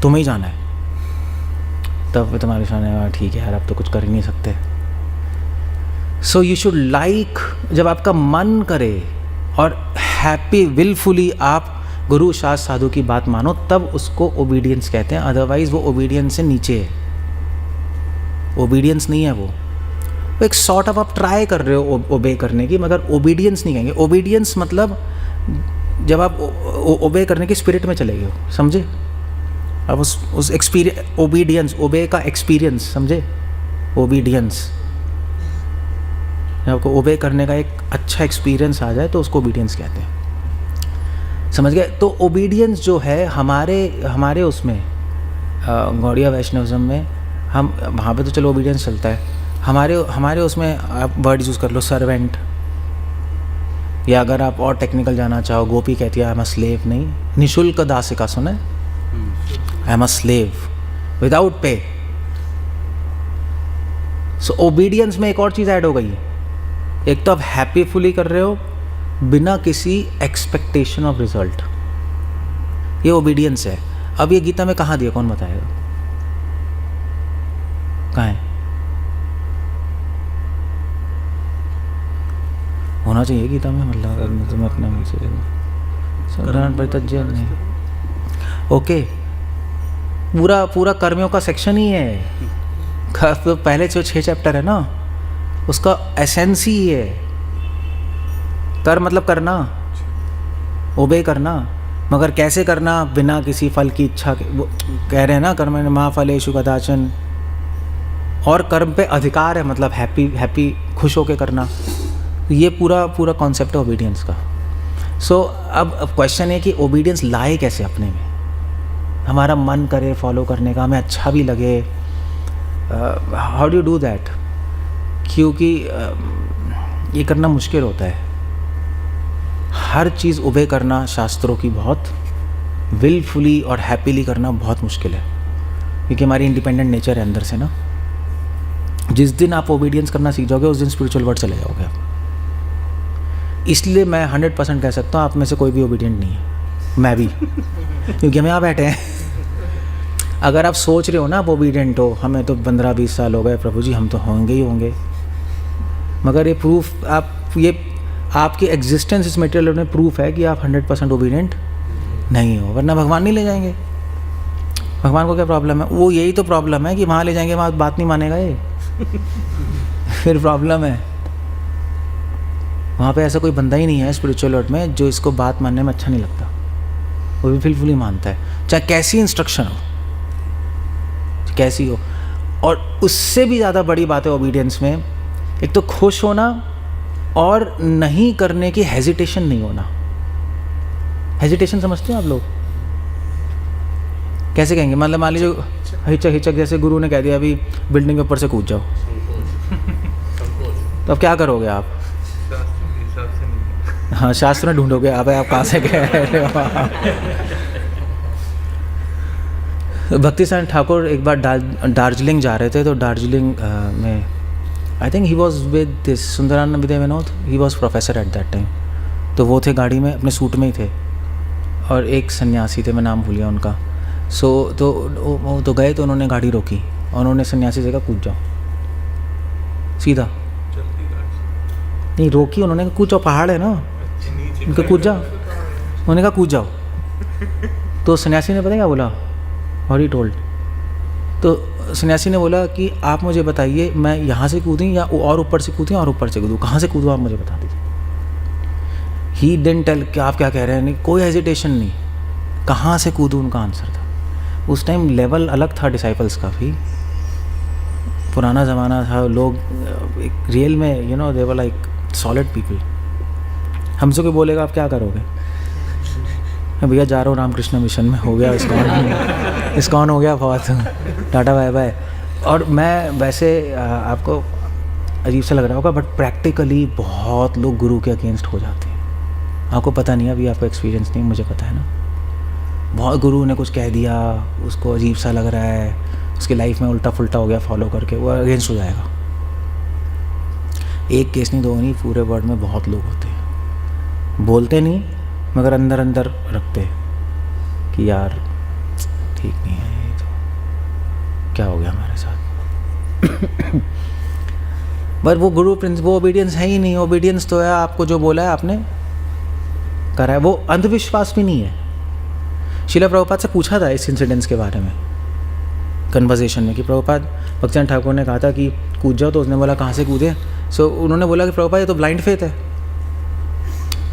तुम्हें ही जाना है। तब तुम्हारे सामने ठीक है यार, अब तो कुछ कर ही नहीं सकते। सो यू शुड लाइक, जब आपका मन करे और हैप्पी विलफुली आप गुरु शास्त्र साधु की बात मानो, तब उसको ओबीडियंस कहते हैं। अदरवाइज वो ओबीडियंस से नीचे है, ओबीडियंस नहीं है वो एक सॉर्ट ऑफ आप ट्राई कर रहे हो ओबे करने की, मगर ओबीडियंस नहीं कहेंगे। ओबीडियंस मतलब जब आप ओबे करने की स्पिरिट में चले गए हो, समझे? अब उस एक्सपीरियंस, ओबीडियंस, ओबे का एक्सपीरियंस, समझे? ओबीडियंस, जब आपको ओबे करने का एक अच्छा एक्सपीरियंस आ जाए तो उसको ओबीडियंस कहते हैं, समझ गए? तो ओबीडियंस जो है हमारे उसमें गौड़िया वैष्णविज्म में, हम वहाँ पे तो चलो ओबीडियंस चलता है, हमारे उसमें आप वर्ड यूज़ कर लो सर्वेंट, या अगर आप और टेक्निकल जाना चाहो, गोपी कहती है आई एम अ स्लेव, नहीं, निशुल्क दासिका सुना है? I am a slave, without pay. So obedience में एक और चीज़ ऐड हो गई, एक तो आप हैप्पीफुली कर रहे हो बिना किसी एक्सपेक्टेशन ऑफ रिजल्ट, ये ओबीडियंस है। अब ये गीता में कहाँ दिया, कौन बताएगा? कहाँ है? होना चाहिए गीता में, मतलब अगर तुम्हें अपने मुँह से साधारण परितज्य नहीं। ओके, पूरा पूरा कर्मियों का सेक्शन ही है। तो पहले जो 6 चैप्टर है ना, उसका एसेंस ही है कर्म, मतलब करना, ओबे करना, मगर कैसे करना? बिना किसी फल की इच्छा के। वो कह रहे हैं ना, कर्म मा फलेषु कदाचन, और कर्म पे अधिकार है, मतलब हैप्पी खुश होके करना। ये पूरा पूरा कॉन्सेप्ट है ओबीडियंस का। सो अब क्वेश्चन है कि ओबीडियंस लाए कैसे अपने में, हमारा मन करे फॉलो करने का, हमें अच्छा भी लगे। How do you do that? क्योंकि ये करना मुश्किल होता है। हर चीज़ ओबे करना शास्त्रों की बहुत विलफुली और हैप्पीली करना बहुत मुश्किल है, क्योंकि हमारी इंडिपेंडेंट नेचर है अंदर से ना। जिस दिन आप ओबीडियंस करना सीख जाओगे, उस दिन स्पिरिचुअल वर्ल्ड चले जाओगे आप। इसलिए मैं 100% कह सकता हूँ आप में से कोई भी ओबीडियंट नहीं है, मैं भी क्योंकि हम यहाँ बैठे हैं। अगर आप सोच रहे हो ना आप ओबीडियंट हो, हमें तो 15-20 साल हो गए प्रभु जी, हम तो होंगे ही होंगे, मगर ये प्रूफ आपकी एग्जिस्टेंस इस मटेरियल में प्रूफ है कि आप 100% ओबीडियंट नहीं हो, वरना भगवान नहीं ले जाएंगे। भगवान को क्या प्रॉब्लम है? वो यही तो प्रॉब्लम है कि वहाँ ले जाएंगे, वहाँ बात नहीं मानेगा ये फिर प्रॉब्लम है। वहाँ पे ऐसा कोई बंदा ही नहीं है स्पिरिचुअल वर्ल्ड में जो इसको बात मानने में अच्छा नहीं लगता, वो भी बिल्कुल ही मानता है, चाहे कैसी इंस्ट्रक्शन हो, कैसी हो। और उससे भी ज़्यादा बड़ी बात है ओबीडियंस में, एक तो खुश होना और नहीं करने की हेजिटेशन नहीं होना। हेजिटेशन समझते हो आप लोग? कैसे कहेंगे? मतलब मान लीजिए हिचक जैसे गुरु ने कह दिया अभी बिल्डिंग के ऊपर से कूद जाओ, तो अब क्या करोगे आप? हाँ, शास्त्र में ढूंढोगे आप कहाँ से कह रहे हो। भक्ति सारण ठाकुर एक बार दार्जिलिंग जा रहे थे, तो दार्जिलिंग में I think he was with this Sundaranand Vidya Vinod, he was professor at that time. तो वो थे गाड़ी में, अपने सूट में ही थे, और एक सन्यासी थे, मैं नाम भूल गया उनका। तो गए, तो उन्होंने गाड़ी रोकी और उन्होंने सन्यासी से कहा कूद जाओ सीधा। नहीं रोकी उन्होंने, कूद जाओ, पहाड़ है ना, उनका कूद जाओ, उन्होंने कहा कूद जाओ। तो सन्यासी ने पता क्या बोला, और ही टोल्ड, तो सन्यासी ने बोला कि आप मुझे बताइए मैं यहाँ से कूदूँ या और ऊपर से कूदूँ और ऊपर से कूदूँ, कहाँ से कूदूँ आप मुझे बता दीजिए। ही डिडंट टेल कि आप क्या कह रहे हैं, नहीं, कोई हेजिटेशन नहीं, कहाँ से कूदूँ उनका आंसर था। उस टाइम लेवल अलग था डिसाइपल्स का भी, पुराना ज़माना था, लोग एक रियल में you know they were like solid people. हमसे कोई बोलेगा आप क्या करोगे, भैया जा रहा हूँ रामकृष्ण मिशन में, हो गया इस्कॉन हो गया, बहुत टाटा बाय बाय। और मैं वैसे आपको अजीब सा लग रहा होगा, बट प्रैक्टिकली बहुत लोग गुरु के अगेंस्ट हो जाते हैं। आपको पता नहीं, अभी आपको एक्सपीरियंस नहीं, मुझे पता है ना। बहुत गुरु ने कुछ कह दिया, उसको अजीब सा लग रहा है, उसकी लाइफ में उल्टा फुल्टा हो गया फॉलो करके, वो अगेंस्ट हो जाएगा। एक केस नहीं, दो नहीं, पूरे वर्ल्ड में बहुत लोग होते हैं, बोलते नहीं मगर अंदर अंदर रखते कि यार ठीक नहीं है ये, तो क्या हो गया हमारे साथ। पर वो गुरु प्रिंस, वो ओबीडियंस है ही नहीं। ओबीडियंस तो है आपको जो बोला है आपने करा है, वो अंधविश्वास भी नहीं है। शीला प्रभुपाद से पूछा था इस इंसिडेंस के बारे में कन्वर्सेशन में कि प्रभुपाद, भक्तिनाथ ठाकुर ने कहा था कि कूद जाओ, तो उसने बोला कहाँ से कूदे। सो उन्होंने बोला कि प्रभुपाद ये तो ब्लाइंड फेथ है।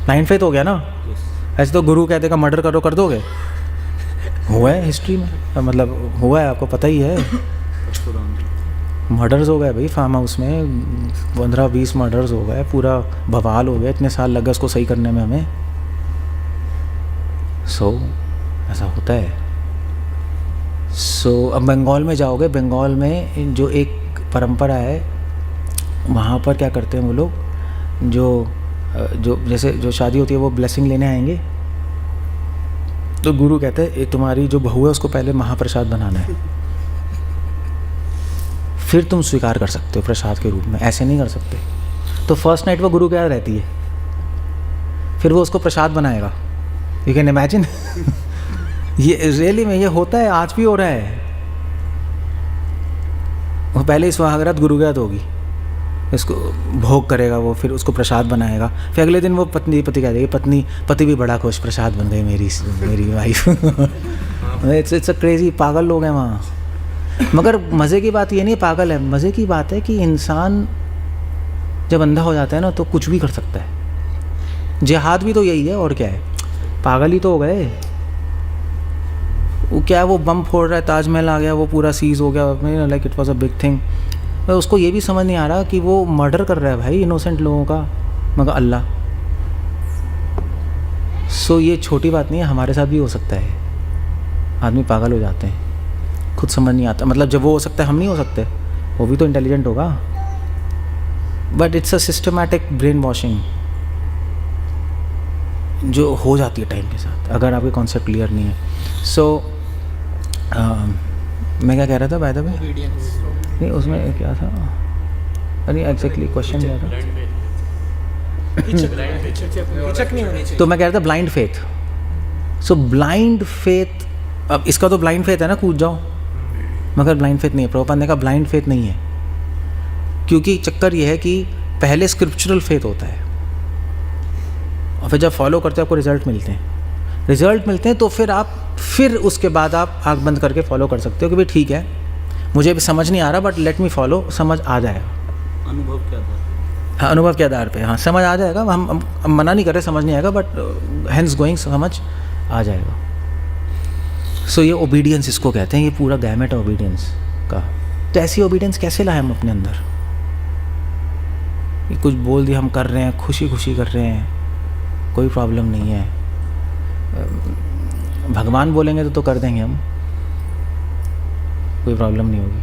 ब्लाइंड फेथ हो गया ना, ऐसे तो गुरु कहते का मर्डर करो कर दोगे, हुआ है हिस्ट्री में, मतलब हुआ है, आपको पता ही है, मर्डर्स हो गए भाई फार्म हाउस में, 15-20 मर्डर्स हो गए, पूरा बवाल हो गया, इतने साल लग गए उसको सही करने में हमें। ऐसा होता है। अब बंगाल में जाओगे, बंगाल में जो एक परंपरा है, वहाँ पर क्या करते हैं वो लोग, जो जैसे जो शादी होती है वो ब्लेसिंग लेने आएंगे, तो गुरु कहते हैं तुम्हारी जो बहू है उसको पहले महाप्रसाद बनाना है, फिर तुम स्वीकार कर सकते हो प्रसाद के रूप में, ऐसे नहीं कर सकते। तो फर्स्ट नाइट वो गुरु के याद रहती है, फिर वो उसको प्रसाद बनाएगा। You can imagine. ये रियली में ये होता है, आज भी हो रहा है। वो पहले ही सुहागरात गुरु के याद होगी, इसको भोग करेगा वो, फिर उसको प्रसाद बनाएगा, फिर अगले दिन वो पति कह देगी, पति भी बड़ा खुश, प्रसाद बन गई मेरी वाइफ। इट्स अ क्रेजी, पागल लोग हैं वहाँ। मगर मज़े की बात ये नहीं पागल है, मज़े की बात है कि इंसान जब अंधा हो जाता है ना तो कुछ भी कर सकता है। जिहाद भी तो यही है, और क्या है, पागल ही तो हो गए। वो क्या है, वो बम फोड़ रहा है, ताजमहल आ गया, वो पूरा सीज हो गया, like it was a big thing. पर उसको ये भी समझ नहीं आ रहा कि वो मर्डर कर रहा है भाई इनोसेंट लोगों का, मगर अल्लाह। सो ये छोटी बात नहीं है, हमारे साथ भी हो सकता है। आदमी पागल हो जाते हैं, खुद समझ नहीं आता। मतलब जब वो हो सकता है, हम नहीं हो सकते, वो भी तो इंटेलिजेंट होगा। But it's a systematic brain washing जो हो जाती है टाइम के साथ, अगर आपके कॉन्सेप्ट क्लियर नहीं है। सो मैं क्या कह रहा था बाय द वे, नहीं उसमें क्या था, अरे एग्जैक्टली क्वेश्चन क्या था। हिचक नहीं होनी चाहिए। तो मैं कह रहा था ब्लाइंड फेथ। सो ब्लाइंड फेथ, अब इसका तो ब्लाइंड फेथ है ना, कूद जाओ, मगर ब्लाइंड फेथ नहीं है। प्रभुपाद ने कहा ब्लाइंड फेथ नहीं है, क्योंकि चक्कर ये है कि पहले स्क्रिप्चुरल फेथ होता है, और फिर जब फॉलो करते हैं आपको रिजल्ट मिलते हैं, तो फिर उसके बाद आप आँख बंद करके फॉलो कर सकते हो कि भाई ठीक है, मुझे भी समझ नहीं आ रहा बट लेट मी फॉलो, समझ आ जाएगा। अनुभव क्या था? हाँ, अनुभव के आधार पे, हाँ समझ आ जाएगा। हम मना नहीं कर रहे समझ नहीं आएगा, बट हैंस गोइंग समझ आ जाएगा। सो ये ओबीडियंस इसको कहते हैं, ये पूरा गैमेट है ओबीडियंस का। तो ऐसी ओबीडियंस कैसे लाए हम अपने अंदर? ये कुछ बोल दिया, हम कर रहे हैं, खुशी खुशी कर रहे हैं, कोई प्रॉब्लम नहीं है। भगवान बोलेंगे तो कर देंगे हम, कोई प्रॉब्लम नहीं होगी।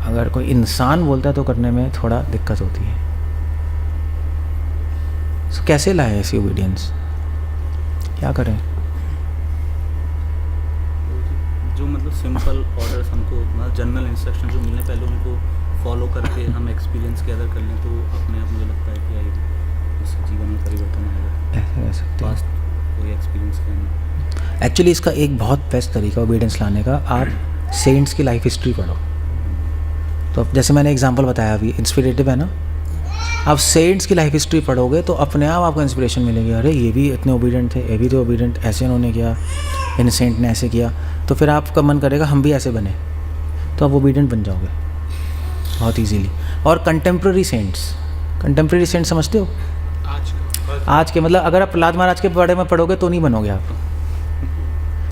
अगर कोई इंसान बोलता है तो करने में थोड़ा दिक्कत होती है। सो कैसे लाए ऐसी ओबीडियंस, क्या करें? जो मतलब सिंपल ऑर्डर्स हमको, मतलब जनरल इंस्ट्रक्शन जो मिलने, पहले उनको फॉलो करके हम एक्सपीरियंस गैदर कर लें, तो अपने आप मुझे लगता है कि इससे जीवन में परिवर्तन आएगा। ऐसे रह सकते हैं। पास्ट कोई एक्सपीरियंस करना। एक्चुअली इसका एक बहुत बेस्ट तरीका ओबीडियंस लाने का, आप सेंट्स की लाइफ हिस्ट्री पढ़ो। तो जैसे मैंने एग्जांपल बताया अभी, इंस्पिरेटिव है ना, आप सेंट्स की लाइफ हिस्ट्री पढ़ोगे तो अपने आप आपको इंस्पिरेशन मिलेगी। अरे ये भी इतने ओबीडियंट थे, ये भी तो ओबीडियंट, ऐसे इन्होंने किया, इन सेंट ने ऐसे किया, तो फिर आपका मन करेगा हम भी ऐसे बने, तो आप ओबीडियंट बन जाओगे बहुत ईजीली। और कंटेम्प्रेरी सेंट्स समझते हो? आज के मतलब अगर आप प्रहलाद महाराज के बारे में पढ़ोगे तो नहीं बनोगे आप,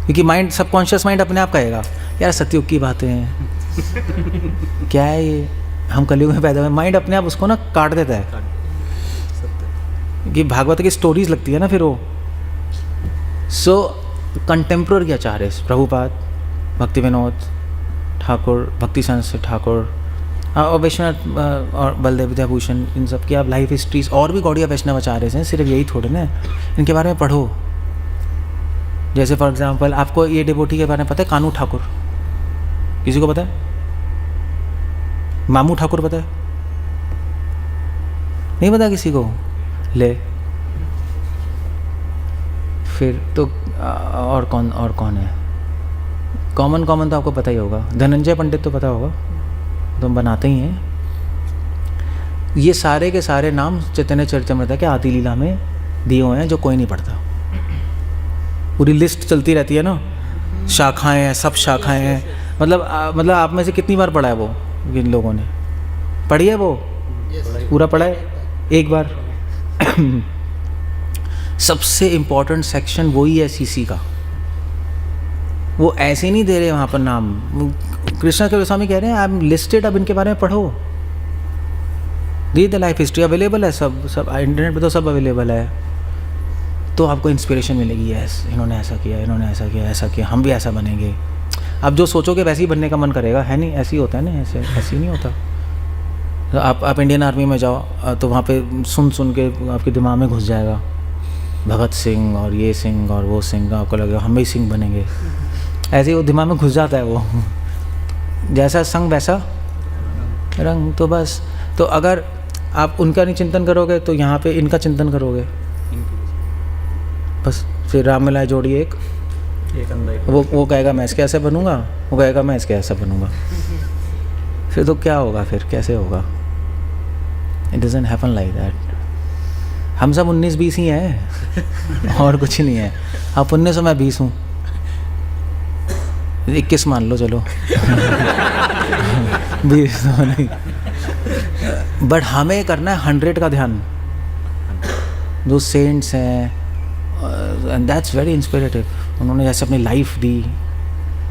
क्योंकि माइंड, सबकॉन्शियस माइंड अपने आप कहेगा यार सतयुग की बातें हैं, क्या है ये, हम कलयुग में पैदा हुए। माइंड अपने आप उसको ना काट देता है, कि भागवत की स्टोरीज लगती है ना फिर वो। सो कंटेम्प्रेरी आचार्य प्रभुपाद, भक्ति विनोद ठाकुर, भक्ति संस ठाकुर और वैष्णव और बलदेव विद्याभूषण, इन सब की आप लाइफ हिस्ट्रीज, और भी गौड़िया वैष्णव आचार्य हैं, सिर्फ यही थोड़े ना, इनके बारे में पढ़ो। जैसे फॉर एग्जांपल आपको ये डिवोटी के बारे में पता है, कानू ठाकुर, किसी को पता है? मामू ठाकुर पता है? नहीं पता किसी को? ले फिर तो और कौन है? कॉमन तो आपको पता ही होगा, धनंजय पंडित तो पता होगा, तो हम बनाते ही हैं। ये सारे के सारे नाम चैतन्य चरितमृत के आदि लीला में दिए हुए हैं, जो कोई नहीं पढ़ता। पूरी लिस्ट चलती रहती है ना, शाखाएं हैं, सब शाखाएं हैं। मतलब आप में से कितनी बार पढ़ा है वो, इन लोगों ने पढ़ी है वो? पूरा पढ़ा है एक बार। सबसे इम्पोर्टेंट सेक्शन वही है सीसी का, वो ऐसे नहीं दे रहे वहाँ पर नाम। कृष्णा के गोस्वामी कह रहे हैं आई एम लिस्टेड, अब इनके बारे में पढ़ो। दी द लाइफ हिस्ट्री अवेलेबल है, सब इंटरनेट पे तो सब अवेलेबल है, तो आपको इंस्पिरेशन मिलेगी। यस, इन्होंने ऐसा किया, इन्होंने ऐसा किया, हम भी ऐसा बनेंगे। अब जो सोचोगे वैसे ही बनने का मन करेगा, है नहीं? ऐसे ही होता है ना, ऐसे नहीं होता। तो आप इंडियन आर्मी में जाओ तो वहाँ पे सुन के आपके दिमाग में घुस जाएगा भगत सिंह और ये सिंह और वो सिंह, आपको लगेगा हम भी सिंह बनेंगे। ऐसे ही वो दिमाग में घुस जाता है वो, जैसा संग वैसा रंग तो बस, तो अगर आप उनका नहीं चिंतन करोगे तो यहाँ पे इनका चिंतन करोगे, इनकी वजह बस फिर राम मिलाए जोड़ी एक, से एक अंधा एक वो कहेगा मैं इसके ऐसे बनूंगा, वो कहेगा मैं इसके ऐसा बनूंगा, फिर तो क्या होगा, फिर कैसे होगा? It doesn't happen like that. हम सब 19-20 ही हैं और कुछ नहीं है। आप 19 हो, मैं 20 हूँ, 21 मान लो चलो 20 तो नहीं, बट हमें करना है 100 का ध्यान, जो सेंट्स हैं, एंड दैट्स वेरी इंस्पिरेटिव। उन्होंने जैसे अपनी लाइफ दी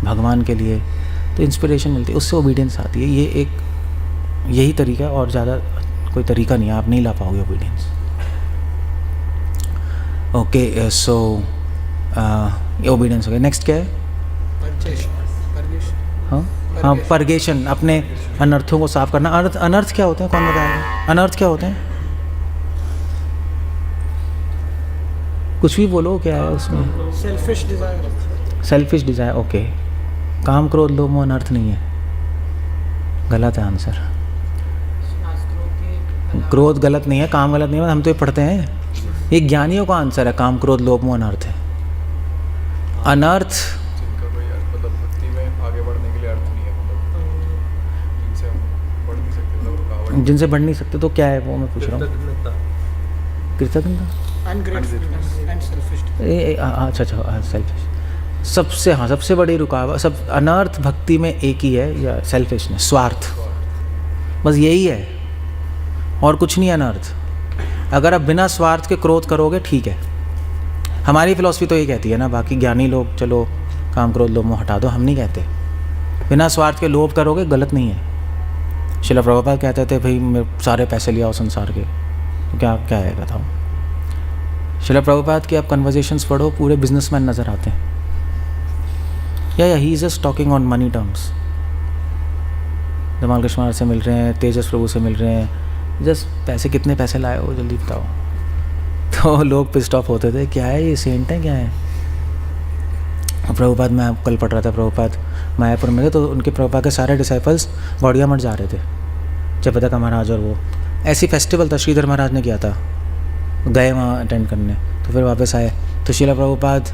भगवान के लिए, तो इंस्पिरेशन मिलती है, उससे ओबीडियंस आती है। ये एक यही तरीका है, और ज़्यादा कोई तरीका नहीं है, आप नहीं ला पाओगे ओबीडियंस। ओके, सो ये ओबीडियंस हो गया। नेक्स्ट क्या है? हाँ, परगेशन, अपने अनर्थों को साफ करना। अनर्थ क्या होते हैं, कौन बताएगा? अनर्थ क्या होते हैं? कुछ भी बोलो, क्या है उसमें? Selfish desire. Selfish desire, okay. काम, क्रोध, लोभ, मोह अनर्थ नहीं है, गलत है आंसर। क्रोध गलत नहीं है, काम गलत नहीं है, हम तो ये पढ़ते हैं, ये ज्ञानियों का आंसर है। काम, क्रोध, लोभ, मोह अनर्थ है। अनर्थ जिनका कोई मतलब भक्ति में आगे बढ़ने के लिए अर्थ नहीं है, मतलब जिनसे हम बढ़ नहीं सकते, मतलब रुकावट। जिनसे बढ़ नहीं सकते, तो क्या है वो मैं पूछ रहा हूँ? कृतज्ञता, अनग्रेटफुलनेस एंड सेल्फिश। अच्छा, सेल्फिश सबसे बड़ी रुकावट, सब अनर्थ भक्ति में एक ही है, या सेल्फिशनेस, स्वार्थ, बस यही है, और कुछ नहीं है अनर्थ। अगर आप बिना स्वार्थ के क्रोध करोगे, ठीक है। हमारी फिलॉसफी तो ये कहती है ना, बाकी ज्ञानी लोग चलो काम, क्रोध, लोभ, मोह हटा दो, हम नहीं कहते। बिना स्वार्थ के लोभ करोगे, गलत नहीं है। शिला प्रभुपाद कहते थे भाई मेरे सारे पैसे ले आओ संसार के, तो क्या है बताओ। शिला प्रभुपाद की आप कन्वर्जेशंस पढ़ो, पूरे बिजनेसमैन नज़र आते हैं, या he is just talking on money terms. Jamal Krishna Maharaj से मिल रहे हैं, तेजस प्रभु से मिल रहे हैं, जस्ट पैसे, कितने पैसे लाए हो जल्दी बताओ। तो लोग पिस्ड ऑफ होते थे, क्या है ये, सेंट है क्या है? प्रभुपाद, मैं कल पढ़ रहा था, प्रभुपाद मायापुर में थे, तो उनके प्रभुपाद के सारे डिसाइपल्स गौड़िया मठ जा रहे थे, जयप्रदा महाराज और वो, ऐसी फेस्टिवल था, श्रीधर महाराज ने किया था, गए वहाँ अटेंड करने, तो फिर वापस आए, तो शिला प्रभुपाद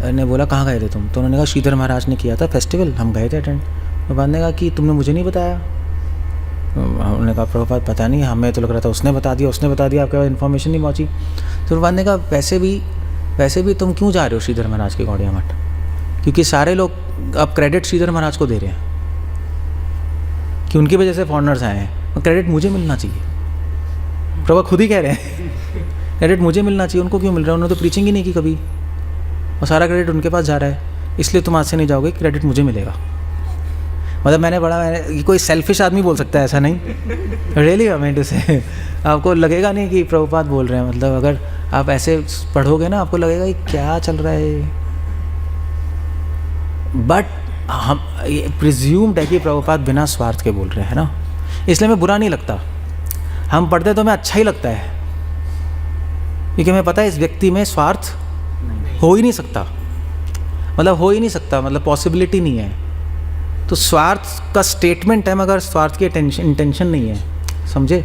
ने बोला कहाँ गए थे तुम? तो उन्होंने कहा श्रीधर महाराज ने किया था फेस्टिवल, हम गए थे अटेंड। प्रभुपाद ने कहा कि तुमने मुझे नहीं बताया? उन्होंने कहा प्रभुपाद पता नहीं, हमें तो लग रहा था उसने बता दिया, आपके पास इन्फॉर्मेशन नहीं पहुँची। तो प्रभुपाद ने कहा वैसे भी तुम क्यों जा रहे हो श्रीधर महाराज के गौड़िया मठ? क्योंकि सारे लोग अब क्रेडिट श्रीधर महाराज को दे रहे हैं कि उनकी वजह से फॉरेनर्स आए हैं, क्रेडिट मुझे मिलना चाहिए। प्रभु खुद ही कह रहे हैं क्रेडिट मुझे मिलना चाहिए, उनको क्यों मिल रहा है? उन्होंने तो प्रीचिंग ही नहीं की कभी, और सारा क्रेडिट उनके पास जा रहा है, इसलिए तुम आज से नहीं जाओगे, क्रेडिट मुझे मिलेगा। मतलब मैंने कोई सेल्फिश आदमी बोल सकता है ऐसा नहीं, रियली आई टू से, आपको लगेगा नहीं कि प्रभुपाद बोल रहे हैं, मतलब अगर आप ऐसे पढ़ोगे ना, आपको लगेगा कि क्या चल रहा है, बट हम प्रिज्यूम्ड है कि प्रभुपाद बिना स्वार्थ के बोल रहे हैं ना, इसलिए मैं बुरा नहीं लगता। हम पढ़ते तो हमें अच्छा ही लगता है, क्योंकि हमें पता है इस व्यक्ति में स्वार्थ हो ही नहीं सकता, मतलब पॉसिबिलिटी नहीं है। तो स्वार्थ का स्टेटमेंट है, मगर स्वार्थ की इंटेंशन नहीं है, समझे?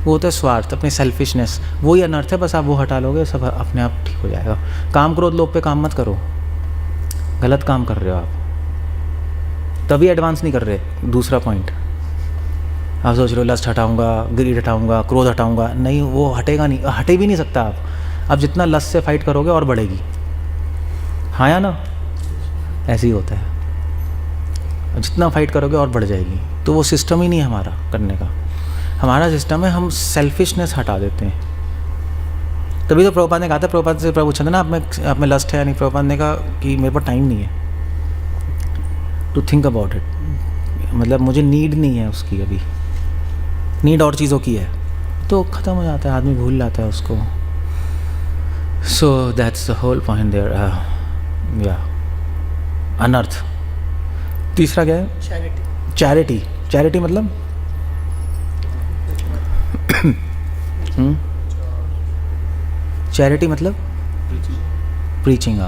वो होता है स्वार्थ, अपनी सेल्फिशनेस, वही अनर्थ है। बस आप वो हटा लोगे, सब अपने आप ठीक हो जाएगा। काम, क्रोध, लोभ पे काम मत करो, गलत काम कर रहे हो आप, तभी एडवांस नहीं कर रहे। दूसरा पॉइंट, आप सोच रहे हो लस्ट हटाऊंगा, ग्रीड हटाऊंगा, क्रोध हटाऊंगा, नहीं, वो हटेगा नहीं, हटे भी नहीं सकता आप जितना लस्ट से फाइट करोगे और बढ़ेगी, हाँ या ना? ऐसे ही होता है, जितना फाइट करोगे और बढ़ जाएगी। तो वो सिस्टम ही नहीं है हमारा करने का। हमारा सिस्टम है हम सेल्फिशनेस हटा देते हैं। तभी तो प्रभुपाद ने कहा था, प्रभुपाद से प्रभु पूछा था ना आप में लस्ट है या नहीं? प्रभुपाद ने कहा कि मेरे पास टाइम नहीं है टू थिंक अबाउट इट, मतलब मुझे नीड नहीं है उसकी, अभी नीड और चीज़ों की है, तो ख़त्म हो जाता है, आदमी भूल जाता है उसको। So that's the whole point there. या अनर्थ। तीसरा क्या है? चैरिटी। चैरिटी मतलब चैरिटी मतलब प्रीचिंग।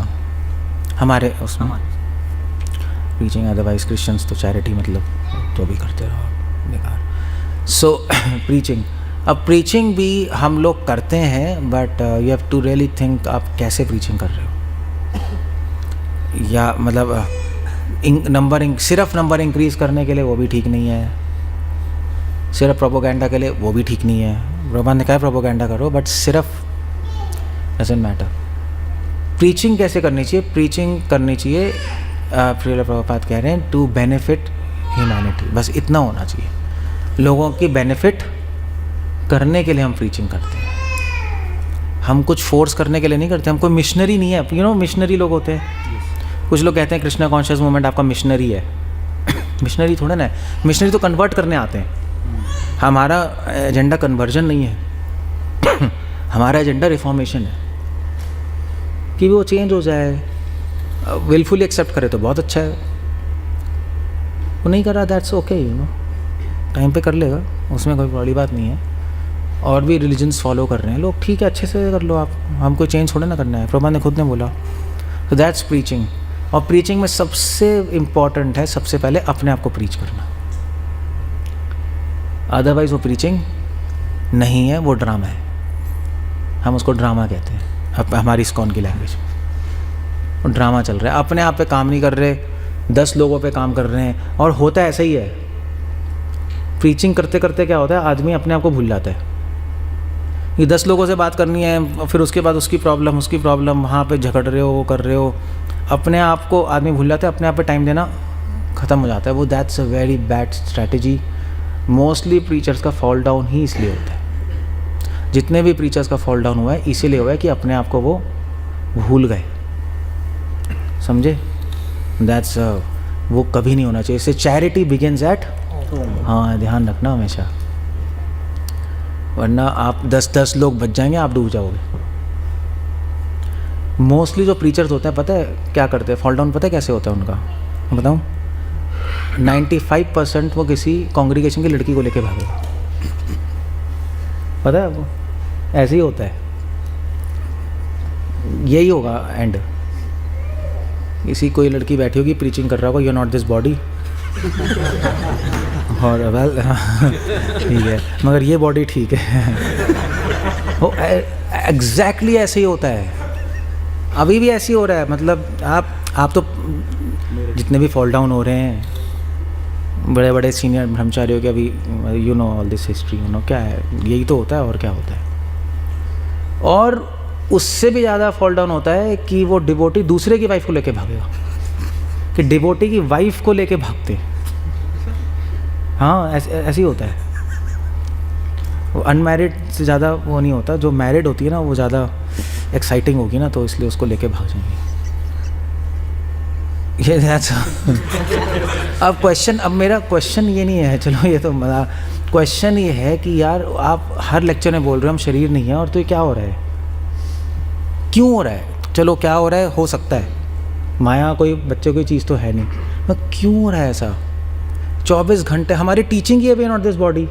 हमारे उसमें प्रीचिंग, अदरवाइज क्रिश्चियंस तो चैरिटी मतलब तो भी करते रहो बेकार। सो प्रीचिंग, अब प्रीचिंग भी हम लोग करते हैं, but you have to really think आप कैसे प्रीचिंग कर रहे हो, या मतलब सिर्फ नंबर इंक्रीज़ करने के लिए वो भी ठीक नहीं है, सिर्फ प्रोपोगेंडा के लिए वो भी ठीक नहीं है। प्रभुपाद ने कहा प्रोपोगेंडा करो, बट सिर्फ डजंट मैटर। प्रीचिंग कैसे करनी चाहिए? प्रीचिंग करनी चाहिए, प्रभुपाद कह रहे हैं, टू बेनिफिट ह्यूमैनिटी, बस इतना होना चाहिए। लोगों की बेनिफिट करने के लिए हम प्रीचिंग करते हैं, हम कुछ फोर्स करने के लिए नहीं करते। हम कोई मिशनरी नहीं है, यू नो मिशनरी लोग होते हैं। कुछ लोग कहते हैं कृष्णा कॉन्शियस मूवमेंट आपका मिशनरी है। मिशनरी थोड़ा ना है, मिशनरी तो कन्वर्ट करने आते हैं। हमारा एजेंडा कन्वर्जन नहीं है, हमारा एजेंडा रिफॉर्मेशन है, कि वो चेंज हो जाए। विलफुली एक्सेप्ट करे तो बहुत अच्छा है, वो नहीं कर रहा that's okay, you know, time पे कर लेगा, उसमें कोई बड़ी बात नहीं है। और भी रिलीजन्स फॉलो कर रहे हैं लोग, ठीक है, अच्छे से कर लो आप, हमको चेंज थोड़ा ना करना है, प्रभुपाद ने खुद ने बोला। तो दैट्स प्रीचिंग। और प्रीचिंग में सबसे इम्पॉर्टेंट है सबसे पहले अपने आप को प्रीच करना, अदरवाइज़ वो प्रीचिंग नहीं है, वो ड्रामा है। हम उसको ड्रामा कहते हैं, अब हमारी इस्कॉन की लैंग्वेज में वो ड्रामा चल रहा है, अपने आप पे काम नहीं कर रहे, 10 लोगों पे काम कर रहे हैं। और होता ऐसा ही है, प्रीचिंग करते करते क्या होता है, आदमी अपने आप को भूल जाता है। ये 10 लोगों से बात करनी है, फिर उसके बाद उसकी प्रॉब्लम, वहाँ पे झगड़ रहे हो, वो कर रहे हो, अपने आप को आदमी भूल जाता है, अपने आप पे टाइम देना ख़त्म हो जाता है। वो that's a very bad strategy. Mostly preachers का फॉल डाउन ही इसलिए होता है, जितने भी प्रीचर्स का फॉल डाउन हुआ है इसीलिए हुआ है कि अपने आप को वो भूल गए, समझे? दैट्स वो कभी नहीं होना चाहिए। इससे चैरिटी बिगिंस एट, हाँ ध्यान रखना हमेशा, वरना आप 10 लोग बच जाएंगे, आप डूब जाओगे। मोस्टली जो प्रीचर्स होते हैं पता है क्या करते हैं, फॉल डाउन पता है कैसे होता है उनका, मैं बताऊँ? 95% वो किसी कॉन्ग्रीगेशन की लड़की को लेके भागे, पता है आपको? ऐसे ही होता है, यही होगा एंड। किसी कोई लड़की बैठी होगी प्रीचिंग कर रहा होगा, you are not this body, और वेल ठीक है, मगर ये बॉडी ठीक है। वो एग्जैक्टली ऐसे ही होता है, अभी भी ऐसे ही हो रहा है। मतलब आप तो जितने भी फॉल डाउन हो रहे हैं बड़े बड़े सीनियर ब्रह्मचारियों के, अभी you know all this history, you know क्या है, यही तो होता है और क्या होता है। और उससे भी ज़्यादा फॉल डाउन होता है कि वो डिवोटी दूसरे की वाइफ को लेके भागेगा, कि डिवोटी की वाइफ को लेके भागते, हाँ ऐसे ही होता है। वो अनमैरिड से ज़्यादा वो नहीं होता, जो मैरिड होती है ना वो ज़्यादा एक्साइटिंग होगी ना, तो इसलिए उसको लेके भाग जाएंगे। ये अब मेरा क्वेश्चन ये नहीं है, चलो ये तो मजा, क्वेश्चन ये है कि यार आप हर लेक्चर में बोल रहे हो हम शरीर नहीं है, और तो ये क्या हो रहा है, क्यों हो रहा है? चलो क्या हो रहा है, हो सकता है माया कोई बच्चे कोई चीज़ तो है नहीं, मगर क्यों हो रहा है ऐसा? 24 घंटे हमारी टीचिंग ही है, we are not this body.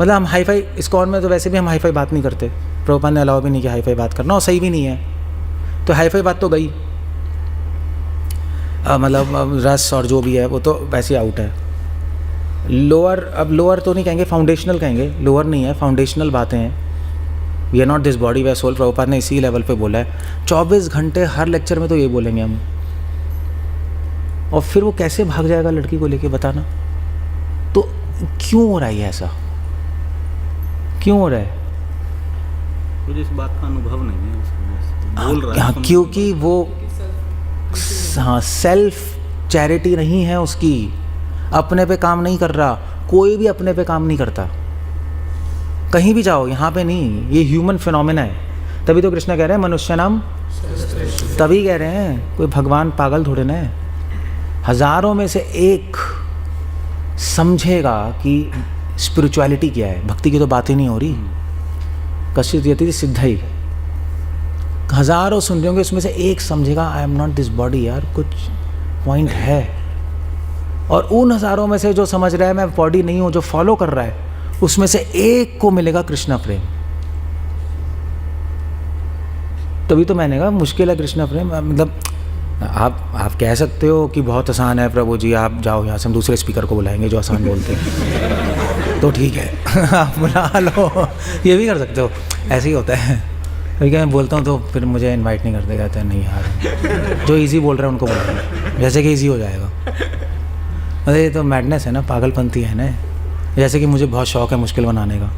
मतलब हम हाई फाई, इस्कॉन में तो वैसे भी हम हाई फाई बात नहीं करते, प्रभुपाद ने अलाउ भी नहीं किया हाई फाई बात करना, और सही भी नहीं है। तो हाई फाई बात तो गई, मतलब रस और जो भी है वो तो वैसे ही आउट है। लोअर, अब लोअर तो नहीं कहेंगे, फाउंडेशनल कहेंगे, लोअर नहीं है, फाउंडेशनल बातें हैं। We are not this body we are soul, Prabhupada ने इसी लेवल पे बोला है। 24 घंटे हर लेक्चर में तो ये बोलेंगे हम, और फिर वो कैसे भाग जाएगा लड़की को लेके, बताना। तो क्यों हो रहा है ये ऐसा, क्यों हो रहा है? मुझे इस बात का अनुभव नहीं है, बोल रहा है क्योंकि वो हाँ सेल्फ चैरिटी नहीं है उसकी, अपने पे काम नहीं कर रहा। कोई भी अपने पे काम नहीं करता, कहीं भी जाओ, यहाँ पे नहीं, ये ह्यूमन फिनोमेना है। तभी तो कृष्ण कह रहे हैं मनुष्य नाम, तभी कह रहे हैं, कोई भगवान पागल थोड़े ना है। हजारों में से एक समझेगा कि स्पिरिचुअलिटी क्या है, भक्ति की तो बात ही नहीं हो रही। कश्चित यति सिद्धई, हजारों सुन रहे होंगे, उसमें से एक समझेगा I am not this body, यार कुछ पॉइंट है। और उन हजारों में से जो समझ रहा है मैं बॉडी नहीं हूँ, जो फॉलो कर रहा है, उसमें से एक को मिलेगा कृष्णा प्रेम। तभी तो मैंने कहा मुश्किल है कृष्णा प्रेम, मतलब आप कह सकते हो कि बहुत आसान है प्रभु जी, आप जाओ यहाँ से, हम दूसरे स्पीकर को बुलाएंगे जो आसान बोलते हैं तो ठीक है आप बुला लो, ये भी कर सकते हो, ऐसे ही होता है। ठीक है, मैं बोलता हूँ तो फिर मुझे इनवाइट नहीं करते, कहते हैं नहीं यार जो इजी बोल रहे हैं उनको बुलाओ, जैसे कि इजी हो जाएगा। अरे ये तो मैडनेस है ना, पागलपंती है ना। जैसे कि मुझे बहुत शौक है मुश्किल बनाने का,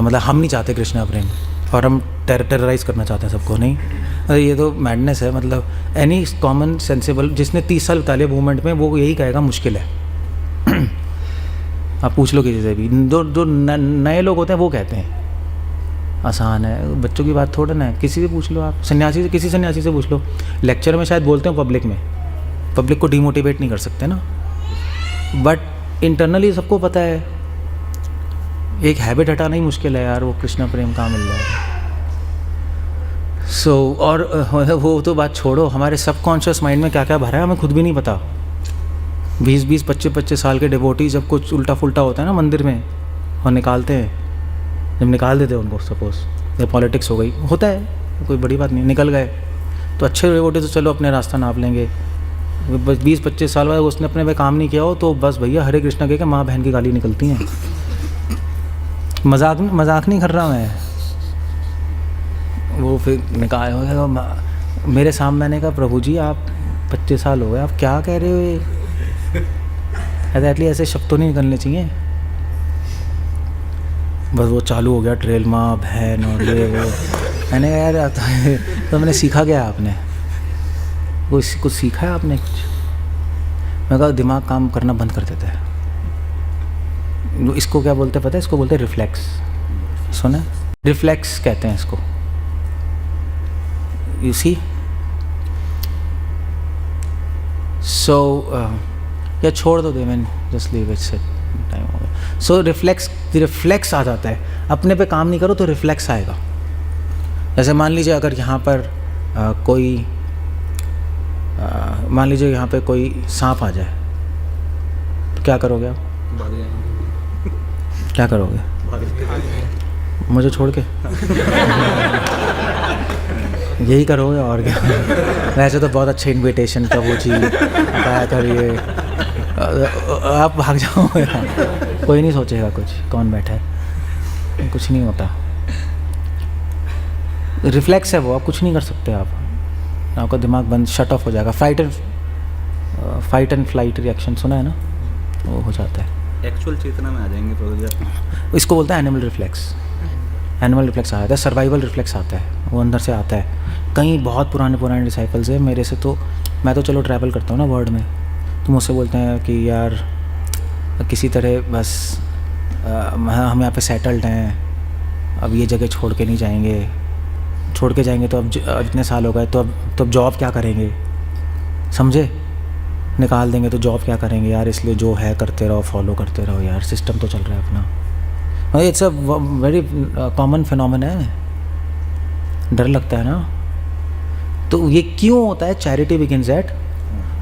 मतलब हम नहीं चाहते कृष्णा प्रेम और हम टेरराइज़ करना चाहते हैं सबको, नहीं। अरे ये तो मैडनेस है, मतलब एनी कॉमन सेंसिबल जिसने 30 साल बिता लिया मूवमेंट में वो यही कहेगा मुश्किल है। आप पूछ लो किसी से भी, जो नए लोग होते हैं वो कहते हैं आसान है, बच्चों की बात थोड़ा ना है। किसी से पूछ लो आप, सन्यासी से, किसी सन्यासी से पूछ लो, लेक्चर में शायद बोलते हैं पब्लिक में, पब्लिक को डिमोटिवेट नहीं कर सकते ना, बट इंटरनली सबको पता है एक हैबिट हटाना ही मुश्किल है यार, वो कृष्णा प्रेम कहाँ मिल जाएगा। और वो तो बात छोड़ो, हमारे सबकॉन्शियस माइंड में क्या क्या भरा है हमें खुद भी नहीं पता। 20-20, 25-25 साल के डिवोटी जब कुछ उल्टा फुल्टा होता है ना मंदिर में और निकालते हैं, जब निकाल देते हैं उनको, सपोज या पॉलिटिक्स हो गई, होता है कोई बड़ी बात नहीं, निकल गए तो अच्छे डिवोटी तो चलो अपने रास्ता नाप लेंगे। 20-25 साल बाद उसने अपने पे काम नहीं किया हो तो बस भैया हरे कृष्णा कह के माँ बहन की गाली निकलती हैं। मजाक नहीं कर रहा मैं। वो फिर निकाल हो गया मेरे सामने, मैंने कहा प्रभु जी आप 25 साल हो गए, आप क्या कह रहे हो ये, एग्जैक्टली ऐसे शब्द तो नहीं निकलने चाहिए। बस वो चालू हो गया ट्रेल माँ बहन और ये वो। मैंने कहा यार तो मैंने सीखा क्या आपने, कुछ सीखा है आपने कुछ? मैं कहा दिमाग काम करना बंद कर देता है। इसको क्या बोलते हैं पता है? इसको बोलते हैं रिफ्लेक्स। सुना? रिफ्लेक्स कहते हैं इसको। यू सी, सो या छोड़ दो Deven, just leave it, time हो गया। सो रिफ्लेक्स आ जाता है, अपने पे काम नहीं करो तो रिफ्लेक्स आएगा। जैसे मान लीजिए अगर यहाँ पर मान लीजिए यहाँ पे कोई सांप आ जाए तो क्या करोगे आप? भाग जाएंगे। क्या करोगे? भाग जाएंगे। मुझे छोड़ के यही करोगे और क्या? वैसे तो बहुत अच्छा इनविटेशन प्रभु जी, बताया करिए, आप भाग जाओ यार, कोई नहीं सोचेगा कुछ, कौन बैठा है, कुछ नहीं होता। रिफ्लेक्स है वो, आप कुछ नहीं कर सकते। आपका दिमाग बंद, शट ऑफ हो जाएगा। फाइट एंड फ्लाइट रिएक्शन सुना है ना, वो हो जाता है। एक्चुअल चेतना में आ जाएंगे प्रभु जी। इसको बोलते हैं एनिमल रिफ्लेक्स। एनिमल रिफ्लेक्स आता है, सर्वाइवल रिफ्लेक्स आता है, वो अंदर से आता है। कई बहुत पुराने डिसाइपल्स हैं मेरे से, तो मैं तो चलो ट्रैवल करता हूँ ना वर्ल्ड में, तो मुझसे बोलते हैं कि यार किसी तरह बस हम यहाँ पे सेटल्ड हैं, अब ये जगह छोड़ के नहीं जाएंगे, छोड़ के जाएंगे तो अब इतने साल हो गए तो अब जॉब क्या करेंगे, समझे? निकाल देंगे तो जॉब क्या करेंगे यार, इसलिए जो है करते रहो, फॉलो करते रहो यार, सिस्टम तो चल रहा है अपना। It's a very common phenomena है। डर लगता है ना, तो ये क्यों होता है? चैरिटी बिगिंस एट,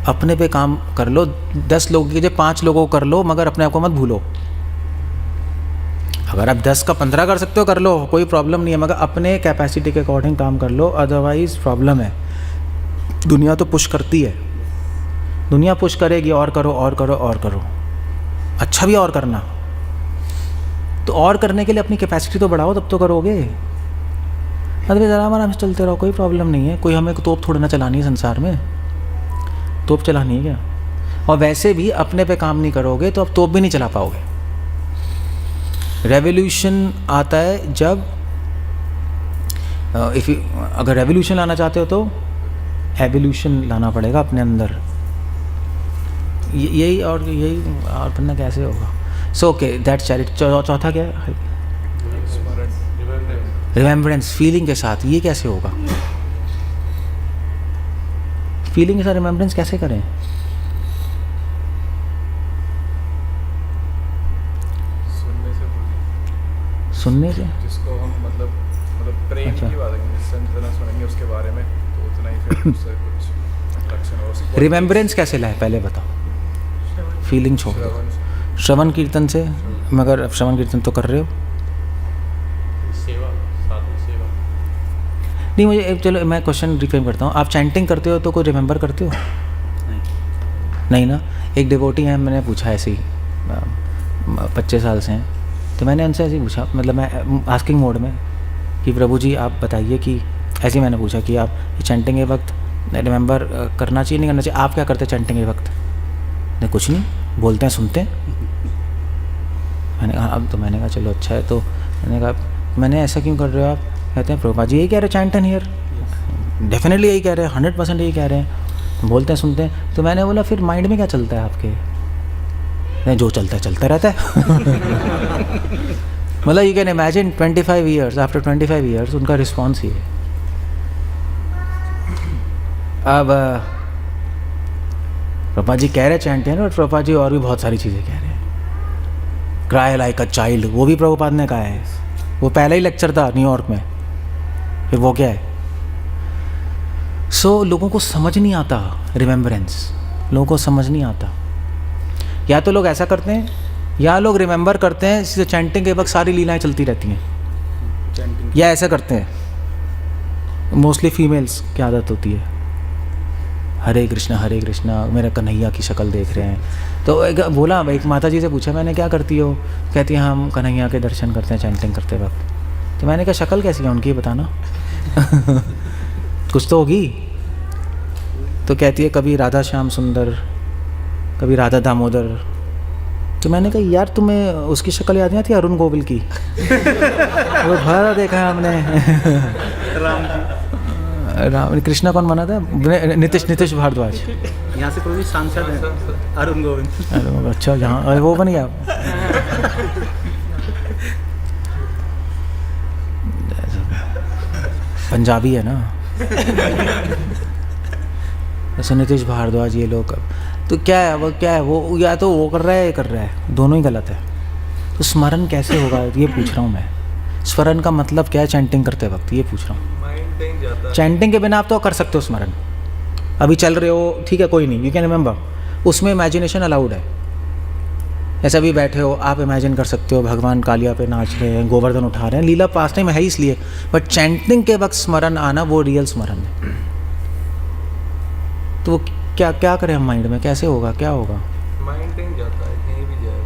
अपने पे काम कर लो। 10 लोगों की जगह 5 लोगों को कर लो, मगर अपने आप को मत भूलो। अगर आप 10 का 15 कर सकते हो कर लो, कोई प्रॉब्लम नहीं है, मगर अपने कैपेसिटी के अकॉर्डिंग काम कर लो, अदरवाइज प्रॉब्लम है। दुनिया तो पुश करती है, दुनिया पुश करेगी, और करो और करो और करो, अच्छा भी और करना। तो और करने के लिए अपनी कैपेसिटी तो बढ़ाओ, तब तो करोगे। अरे ज़रा आराम से चलते रहो, कोई प्रॉब्लम नहीं है। कोई हमें तोप थोड़ा ना चलानी है संसार में, तोप चलानी है क्या? और वैसे भी अपने पे काम नहीं करोगे तो अब तोप भी नहीं चला पाओगे। रेवोल्यूशन आता है जब अगर रेवोल्यूशन लाना चाहते हो तो एवोल्यूशन लाना पड़ेगा अपने अंदर। यही और बनना कैसे होगा? So okay, that charity. चौथा क्या है? रिमेम्बरेंस, फीलिंग के साथ। ये कैसे होगा? फीलिंग के साथ रिमेम्बरेंस कैसे करें? सुनने से जिसको हम मतलब प्रेम अच्छा। की बात है, जिससे जितना सुनेंगे उसके बारे में तो उतना ही फिर उससे कुछ अट्रैक्शन और उसकी रिमेम्बरेंस कैसे लाए पहले बताओ। फीलिंग छोड़ दो। श्रवण कीर्तन से, मगर अब श्रवण कीर्तन तो कर रहे हो। सेवा, साधु सेवा। नहीं मुझे चलो मैं क्वेश्चन रिफ्रेम करता हूँ, आप चैंटिंग करते हो तो कोई रिमेंबर करते हो? नहीं। नहीं ना। एक डिवोटी हैं, मैंने पूछा ऐसे ही 25 साल से हैं, तो मैंने उनसे ऐसे ही पूछा, मतलब मैं आस्किंग मोड में कि प्रभु जी आप बताइए कि ऐसे ही मैंने पूछा कि आप ये चैंटिंग के वक्त रिमेंबर करना चाहिए नहीं करना चाहिए, आप क्या करते हैं चैंटिंग के वक्त? नहीं कुछ नहीं, बोलते हैं सुनते हैं। मैंने कहा अब तो मैंने कहा चलो अच्छा है, तो मैंने कहा मैंने ऐसा क्यों कर रहे हो आप? कहते हैं प्रभुपाद जी यही कह रहे चैंट एंड हियर, डेफिनेटली यही कह रहे हैं, 100% यही कह रहे हैं, बोलते हैं सुनते हैं। तो मैंने बोला फिर माइंड में क्या चलता है आपके? नहीं जो चलता है चलता रहता है। मतलब you can imagine 25 years, after 25 years उनका रिस्पॉन्स ही है। अब प्रभुपाद जी कह रहे चैंट है, और प्रभुपाद जी और भी बहुत सारी चीज़ें कह रहे हैं। क्राई लाइक अ चाइल्ड, वो भी प्रभुपाद ने कहा है, वो पहला ही लेक्चर था न्यूयॉर्क में, फिर वो क्या है? सो लोगों को समझ नहीं आता रिमेम्बरेंस, लोगों को समझ नहीं आता। या तो लोग ऐसा करते हैं या लोग रिमेंबर करते हैं, सीधे चैंटिंग के वक्त सारी लीलाएं चलती रहती हैं, चैंटिंग या ऐसा करते हैं। मोस्टली फीमेल्स की आदत होती है, हरे कृष्णा मेरा कन्हैया की शक्ल देख रहे हैं। तो एक बोला, एक माता जी से पूछा मैंने क्या करती हो? कहती है हम कन्हैया के दर्शन करते हैं चैंटिंग करते वक्त। तो मैंने कहा शक्ल कैसी है उनकी बताना। कुछ तो होगी। तो कहती है कभी राधा श्याम सुंदर, कभी राधा दामोदर। तो मैंने कहा यार तुम्हें उसकी शक्ल याद नहीं आती अरुण गोविल की? वो भरा देखा है हमने। राम कृष्णा कौन बना था? नीतीश भारद्वाज। यहाँ से कोई सांसद है अरुण गोविंद। अरे अच्छा जहाँ वो बन गया। पंजाबी है ना। ऐसे नीतीश भारद्वाज ये लोग। तो क्या है वो या तो वो कर रहा है या कर रहा है, दोनों ही गलत है। तो स्मरण कैसे होगा ये पूछ रहा हूँ मैं। स्मरण का मतलब क्या है चैंटिंग करते वक्त, ये पूछ रहा हूँ। चैंटिंग के बिना आप तो कर सकते हो स्मरण, अभी चल रहे हो ठीक है कोई नहीं, यू कैन रिमेंबर, उसमें इमेजिनेशन अलाउड है। ऐसा भी बैठे हो आप इमेजिन कर सकते हो भगवान कालिया पे नाच रहे हैं, गोवर्धन उठा रहे हैं, लीला पास टाइम है इसलिए। बट चैंटिंग के वक्त स्मरण आना वो रियल स्मरण है। तो वो क्या करें हम माइंड में, कैसे होगा, क्या होगा? माइंड कहीं जाता है, कहीं भी जाए,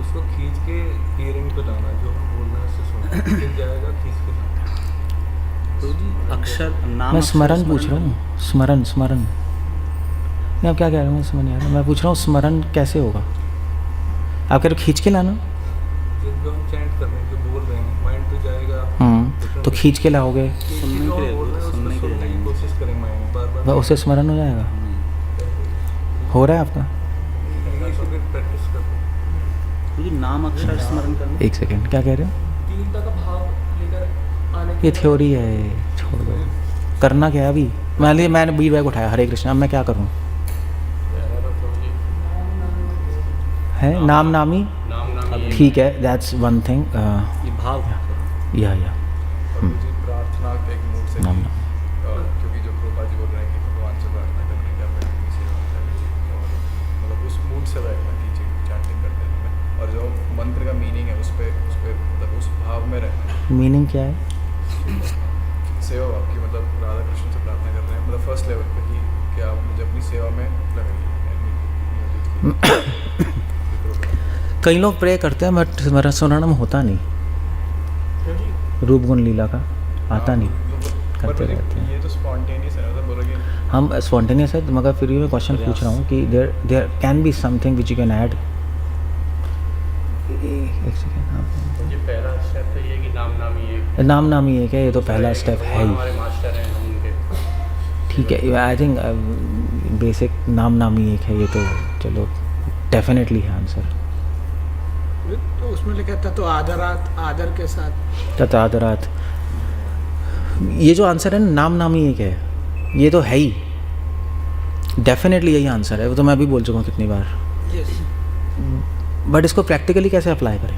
उसको खींच के हियरिंग पे लाना, जो बोलना है उससे सुनना, खींच जाएगा खींच के लाना। तो जी अक्षर नाम, मैं अक्षर स्मरण पूछ रहा हूँ, स्मरण नहीं आप क्या कह रहे हो, मैं समझ नहीं आ रहा। मैं पूछ रहा हूँ स्मरण कैसे होगा? आप कह रहे हो खींच के लाना? जो हम चैंट कर रहे हैं, जो बोल रहे हैं, माइंड तो जाएगा। तो खींच के लाओगे, सुनने के लिए लाएंगे। कोशिश करें माइंड बार वह उससे स्मरण हो जाएगा। हो रहा है आपका? प्रैक्टिस करते हैं। तो जी नाम अक्षर स्मरण करना। एक सेकेंड, क्या कह रहे हो? दीनता का भाव लेकर आने ये थ्योरी है, छोड़ दो। करना क्या है अभी? मैंने बी बैग उठाया, हरे कृष्णा, अब मैं क्या करूँ? है नाम नामी, ठीक है, दैट्स वन थिंग। ये भाव या प्रभु जी प्रार्थना के एक मूड से नाम की, क्योंकि जो प्रभुपाद जी बोल रहे हैं कि भगवान से प्रार्थना करने के अपने अपनी सेवा करें, मतलब उस मूड से रहना कीजिए चैंटिंग करते हैं। और जो मंत्र का मीनिंग है उस पर मतलब उस भाव में रहना। मीनिंग क्या है? सेवा आपकी मतलब राधा कृष्ण से प्रार्थना कर रहे हैं, मतलब फर्स्ट लेवल पे कि आप मुझे अपनी सेवा में लगाइए। कई लोग प्रे करते हैं बट मेरा स्मरण होता नहीं, रूप गुण लीला का आता नहीं, करते रहते हैं। ये तो स्पॉन्टेनियस है, मतलब बोलोगे हम स्पॉन्टेनियस है, मगर फिर भी मैं क्वेश्चन पूछ रहा हूँ कि there can be something which you can add. एक सेकेंड, ये पहला स्टेप है ये कि नाम नामी एक है, ये तो पहला स्टेप है ही। हमारे मास्टर हैं हम उनके। ठीक है, आई थिंक बेसिक नामी एक है, ये तो चलो डेफिनेटली है आंसर। तो उसमें लिखा था तो आदर के साथ ततादरात, ये जो आंसर है ना नामी एक है, ये तो है ही, डेफिनेटली यही आंसर है। वो तो मैं भी बोल चुका हूँ कितनी बार। बट इसको प्रैक्टिकली कैसे अप्लाई करें?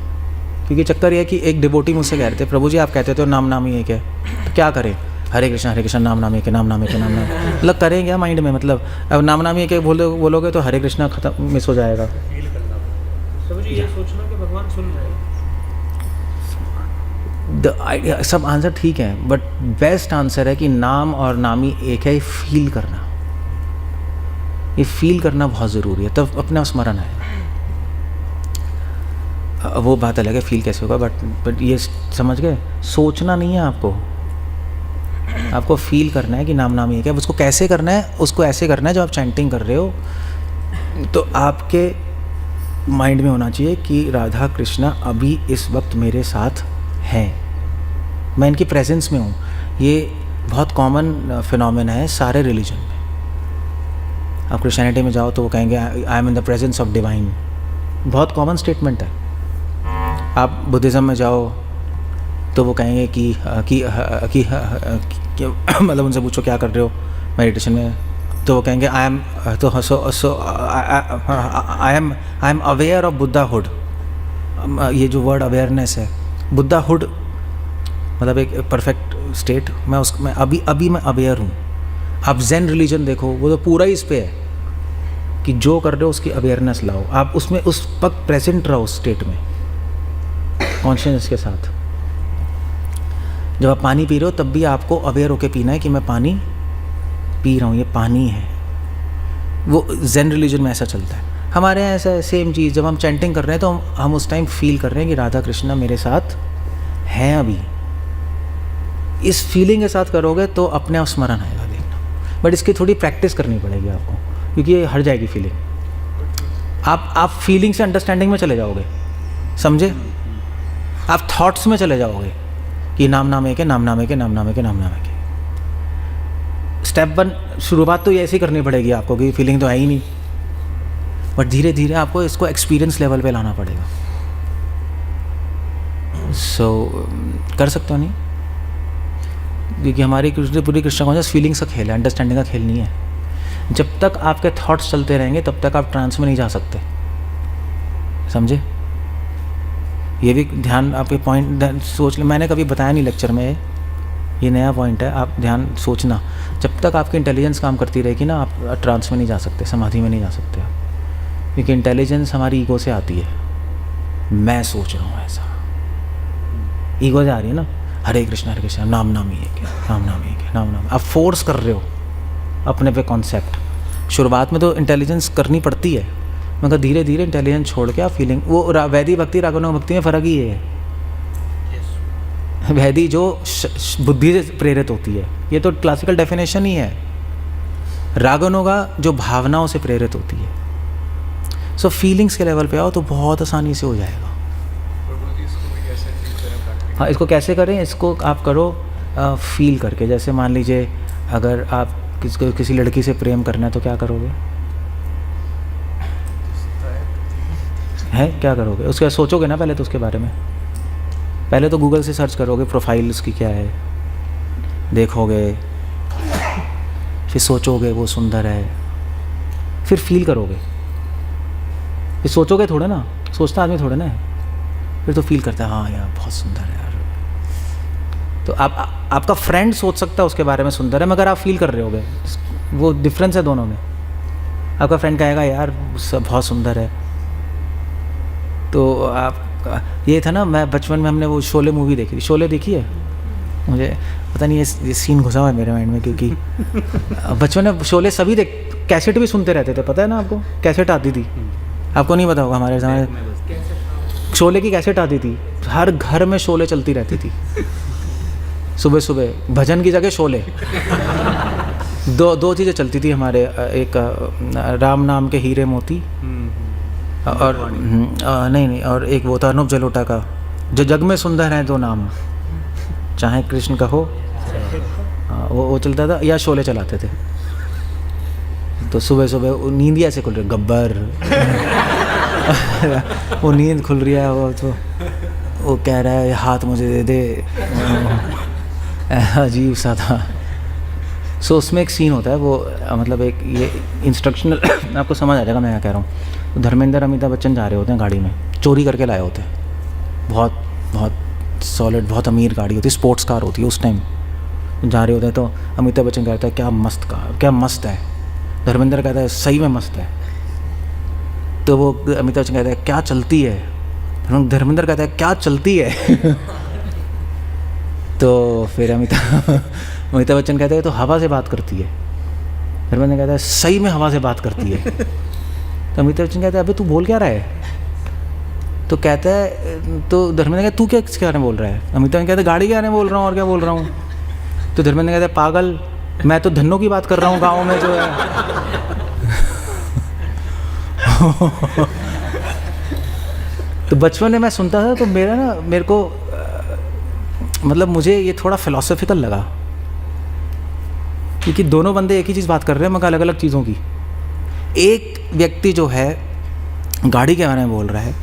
क्योंकि चक्कर ये है कि एक डिवोटी मुझसे कह रहे थे प्रभु जी आप कहते थे नाम नामी एक है, तो क्या करें? हरे कृष्ण नाम नामी एक, नाम नामी के नाम नाम, मतलब करें क्या माइंड में? मतलब अब नाम नामी एक बोलोगे तो हरे कृष्णा खत्म, मिस हो जाएगा। प्रभु जी ये सोचना कि भगवान सुन रहे हैं। आइडिया सब आंसर ठीक है, बट बेस्ट आंसर है कि नाम और नामी एक है, फील करना, ये फील करना बहुत ज़रूरी है, तब अपना स्मरण है। वो बात अलग है फील कैसे होगा, बट ये समझ गए, सोचना नहीं है आपको फील करना है कि नाम नामी एक है। उसको कैसे करना है, उसको ऐसे करना है, जब आप चैंटिंग कर रहे हो तो आपके माइंड में होना चाहिए कि राधा कृष्णा अभी इस वक्त मेरे साथ हैं, मैं इनकी प्रेजेंस में हूँ। ये बहुत कॉमन फिनोमेना है सारे रिलीजन में। आप क्रिश्चियनिटी में जाओ तो वो कहेंगे I M in the presence of divine, बहुत कॉमन स्टेटमेंट है। आप बुद्धिज़्म में जाओ तो वो कहेंगे कि मतलब उनसे पूछो क्या कर रहे हो मेडिटेशन में, तो वो कहेंगे I am I am aware of Buddhahood. ये जो वर्ड अवेयरनेस है, बुद्धाहुड मतलब एक परफेक्ट स्टेट, मैं अभी मैं अवेयर हूँ। आप ज़ेन रिलीजन देखो, वो तो पूरा ही इस पे है कि जो कर रहे हो उसकी अवेयरनेस लाओ, आप उसमें उस वक्त प्रेजेंट रहो उस स्टेट में कॉन्शियसनेस के साथ। जब आप पानी पी रहे हो तब भी आपको अवेयर होकर पीना है कि मैं पानी पी रहा हूँ, ये पानी है। वो ज़ेन रिलीजन में ऐसा चलता है। हमारे यहाँ ऐसा सेम चीज़, जब हम चैंटिंग कर रहे हैं तो हम उस टाइम फील कर रहे हैं कि राधा कृष्णा मेरे साथ हैं अभी। इस फीलिंग के साथ करोगे तो अपने आप स्मरण आएगा, देखना। बट इसकी थोड़ी प्रैक्टिस करनी पड़ेगी आपको, क्योंकि ये हट जाएगी फीलिंग। आप फीलिंग से अंडरस्टैंडिंग में चले जाओगे, समझे? आप थॉट्स में चले जाओगे कि नाम नाम एक है, नाम नाम एक है, नाम नाम एक है, नाम नाम एक है। स्टेप 1 शुरुआत तो ये ऐसे ही करनी पड़ेगी आपको, कि फीलिंग तो है ही नहीं, बट धीरे धीरे आपको इसको एक्सपीरियंस लेवल पे लाना पड़ेगा। कर सकते हो नहीं, क्योंकि हमारी पूरी कृष्ण कॉन्शियस फीलिंग्स का खेल है, अंडरस्टैंडिंग का खेल नहीं है। जब तक आपके थॉट्स चलते रहेंगे तब तक आप ट्रांस में नहीं जा सकते, समझे? ये भी ध्यान, आपके पॉइंट सोच ले। मैंने कभी बताया नहीं लेक्चर में, ये नया पॉइंट है, आप ध्यान सोचना। जब तक आपकी इंटेलिजेंस काम करती रहेगी ना, आप ट्रांस में नहीं जा सकते, समाधि में नहीं जा सकते आप, क्योंकि इंटेलिजेंस हमारी ईगो से आती है। मैं सोच रहा हूँ ऐसा, ईगो से आ रही है ना। हरे कृष्णा नाम नाम ही एक है, नाम नाम ही एक है, नाम नाम। आप फोर्स कर रहे हो अपने पे कॉन्सेप्ट। शुरुआत में तो इंटेलिजेंस करनी पड़ती है, मगर धीरे धीरे इंटेलिजेंस छोड़ के आप फीलिंग, वो वैदिक भक्ति रागनोग भक्ति में फ़र्क ही ये है। वैदी जो बुद्धि से प्रेरित होती है, ये तो क्लासिकल डेफिनेशन ही है। रागनोगा जो भावनाओं से प्रेरित होती है। सो फीलिंग्स के लेवल पे आओ तो बहुत आसानी से हो जाएगा। हाँ, इसको कैसे करें? इसको आप करो फील करके। जैसे मान लीजिए अगर आप किसी लड़की से प्रेम करना है तो क्या करोगे? है क्या करोगे? उसके बाद सोचोगे ना पहले तो उसके बारे में। पहले तो गूगल से सर्च करोगे प्रोफाइल उसकी क्या है, देखोगे, फिर सोचोगे वो सुंदर है, फिर फील करोगे। फिर सोचोगे थोड़ा ना, सोचता आदमी थोड़ा ना है, फिर तो फील करता है हाँ यार बहुत सुंदर है यार। तो आपका फ्रेंड सोच सकता है उसके बारे में सुंदर है, मगर आप फील कर रहे होगे, वो डिफरेंस है दोनों में। आपका फ्रेंड कहेगा यार सब बहुत सुंदर है, तो आप ये था ना, मैं बचपन में हमने वो शोले मूवी देखी थी। शोले देखी है? मुझे पता नहीं ये सीन घुसा हुआ है मेरे माइंड में, क्योंकि बचपन में शोले सभी कैसेट भी सुनते रहते थे, पता है ना आपको? कैसेट आती थी, आपको नहीं पता होगा, हमारे समय शोले की कैसेट आती थी, हर घर में शोले चलती रहती थी। सुबह सुबह भजन की जगह शोले। दो चीज़ें चलती थी हमारे, एक राम नाम के हीरे मोती, और नहीं, और एक वो था अनूप जलोटा का, जो जग में सुंदर हैं दो नाम, चाहे कृष्ण का हो, वो चलता था, या शोले चलाते थे। तो सुबह सुबह नींद ही ऐसे खुल रही, गब्बर वो नींद खुल रही है, वो कह रहा है हाथ मुझे दे दे, अजीब सा था। सो उसमें एक सीन होता है, वो मतलब एक ये इंस्ट्रक्शनल आपको समझ आ जाएगा मैं क्या कह रहा हूँ। तो धर्मेंद्र अमिताभ बच्चन जा रहे होते हैं गाड़ी में, चोरी करके लाए होते हैं, बहुत सॉलिड बहुत अमीर गाड़ी होती है, स्पोर्ट्स कार होती है उस टाइम। जा रहे होते हैं तो अमिताभ बच्चन कहता है क्या मस्त कार, क्या मस्त है। धर्मेंद्र कहता है सही में मस्त है। तो वो अमिताभ बच्चन कहता है क्या चलती है। धर्मेंद्र कहता है क्या चलती है। तो फिर अमिताभ बच्चन कहते हैं तो हवा से बात करती है। धर्मेंद्र कहता है सही में हवा से बात करती है। तो अमिताभ बच्चन कहता है अबे तू बोल क्या रहा है? तो कहता है, तो धर्मेंद्र कहता है तू क्या किसके बारे में बोल रहा है? अमिताभ बच्चन कहता है गाड़ी के बारे में बोल रहा हूँ, और क्या बोल रहा हूँ? तो धर्मेंद्र कहता है पागल, मैं तो धन्नों की बात कर रहा हूँ गाँव में जो है। तो बचपन में मैं सुनता था तो मेरे को मतलब मुझे ये थोड़ा फिलोसॉफिकल लगा, क्योंकि दोनों बंदे एक ही चीज़ बात कर रहे हैं मगर अलग अलग चीज़ों की। एक व्यक्ति जो है गाड़ी के बारे में बोल रहा है,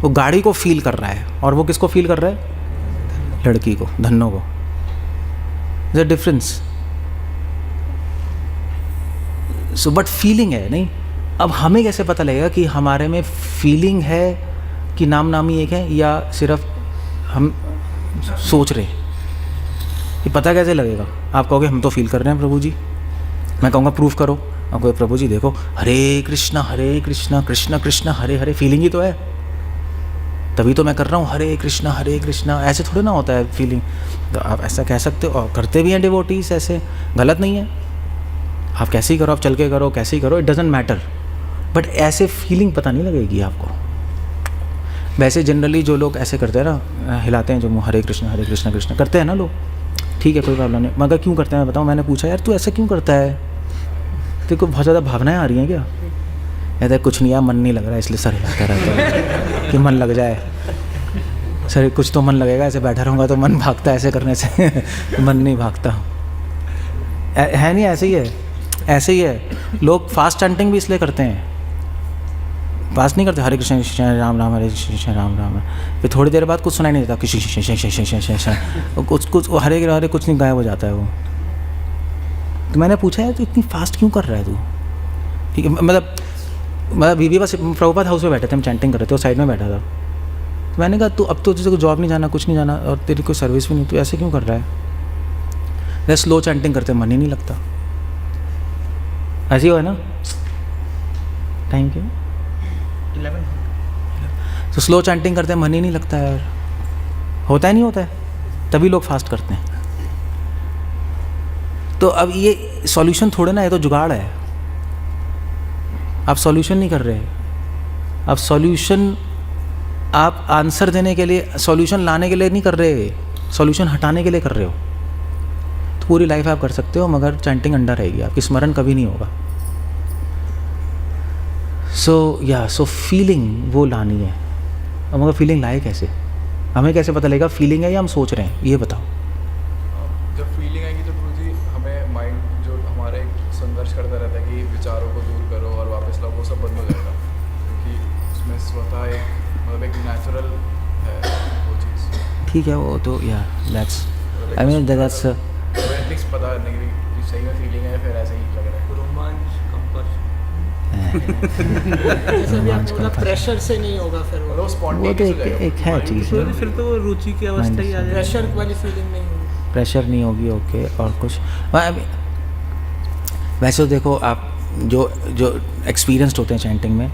वो गाड़ी को फील कर रहा है, और वो किसको फील कर रहा है? लड़की को, धन्नो को। The difference. So but feeling है नहीं। अब हमें कैसे पता लगेगा कि हमारे में फीलिंग है कि नाम नामी एक है, या सिर्फ हम सोच रहे? ये पता कैसे लगेगा? आप कहोगे हम तो फील कर रहे हैं प्रभु जी, मैं कहूँगा प्रूफ करो। आप कहोगे प्रभु जी देखो हरे कृष्णा कृष्ण कृष्ण हरे हरे, फीलिंग ही तो है, तभी तो मैं कर रहा हूँ हरे कृष्णा। ऐसे थोड़े ना होता है फीलिंग। तो आप ऐसा कह सकते हो, और करते भी हैं डिवोटीज, ऐसे गलत नहीं है। आप कैसे ही करो, आप चल के करो, कैसे ही करो, इट डजेंट मैटर, बट ऐसे फीलिंग पता नहीं लगेगी आपको। वैसे जनरली जो लोग ऐसे करते हैं ना, हिलाते हैं जो मुँह, हरे कृष्ण कृष्ण करते हैं ना लोग, ठीक है कोई प्रॉब्लम नहीं, मगर क्यों करते हैं मैं बताऊँ? मैंने पूछा यार तू ऐसा क्यों करता है, तेरे को बहुत ज़्यादा भावनाएं आ रही हैं क्या? कहता है कुछ नहीं यार, मन नहीं लग रहा है इसलिए सर हिलाता रहता है कि मन लग जाए। सर कुछ तो मन लगेगा, ऐसे बैठा रहूँगा तो मन भागता है, ऐसे करने से मन नहीं भागता है। नहीं ऐसे ही है। लोग फास्ट चैंटिंग भी इसलिए करते हैं, फास्ट नहीं करते हरे कृष्ण कृष्ण राम राम हरे कृष्ण राम राम, फिर थोड़ी देर बाद कुछ सुनाई नहीं देता, कुछ हरे हरे कुछ नहीं, गायब हो जाता है वो। तो मैंने पूछा यार तू इतनी फास्ट क्यों कर रहा है तू? ठीक है, मतलब बीबी बस प्रभुपाद हाउस में बैठे थे, हम चैंटिंग कर रहे थे, वो साइड में बैठा था। तो मैंने कहा तू अब तो तुझे जॉब नहीं जाना, कुछ नहीं जाना, और तेरी कोई सर्विस भी नहीं, तू ऐसे क्यों कर रहा है? स्लो चैंटिंग करते मन ही नहीं लगता। ऐसे ही हो ना? टाइम क्यों? 11। तो स्लो चैंटिंग करते मन ही नहीं लगता यार, होता ही नहीं होता है, तभी लोग फास्ट करते हैं। तो अब ये सॉल्यूशन थोड़े ना, ये तो जुगाड़ है। आप सॉल्यूशन नहीं कर रहे, आप सॉल्यूशन, आप आंसर देने के लिए, सॉल्यूशन लाने के लिए नहीं कर रहे, सॉल्यूशन हटाने के लिए कर रहे हो। तो पूरी लाइफ आप कर सकते हो मगर चैंटिंग अंडा रहेगी, आपकी स्मरण कभी नहीं होगा। सो फीलिंग वो लानी है। अब मगर फीलिंग लाए कैसे? हमें कैसे पता लगेगा फीलिंग है या हम सोच रहे हैं, ये बताओ। जब फीलिंग आएगी तो गुरु जी हमें माइंड जो हमारा एक संघर्ष करता रहता है कि विचारों को दूर करो और वापस लाओ, वो सब बंद हो जाएगा, क्योंकि उसमें स्वतः एक मतलब एक नेचुरल है वो चीज़। ठीक है, वो तो या that's I mean that's at least पता नहीं कि सही में फीलिंग है, फिर ऐसे ही लग रहा है रोमांच कंपर्स जैसे भी आपको मतलब प्रेशर से नहीं होगा, फिर वो वो तो स्पॉन्टेनियस एक है चीज़ है, फिर तो वो रुचि की अवस्था ही आ जाएगी, प्रेशर वाली फीलिंग नहीं होगी। प्रेशर नहीं होगी। ओके, और कुछ वैसे तो देखो आप जो एक्सपीरियंस्ड होते हैं चैंटिंग में,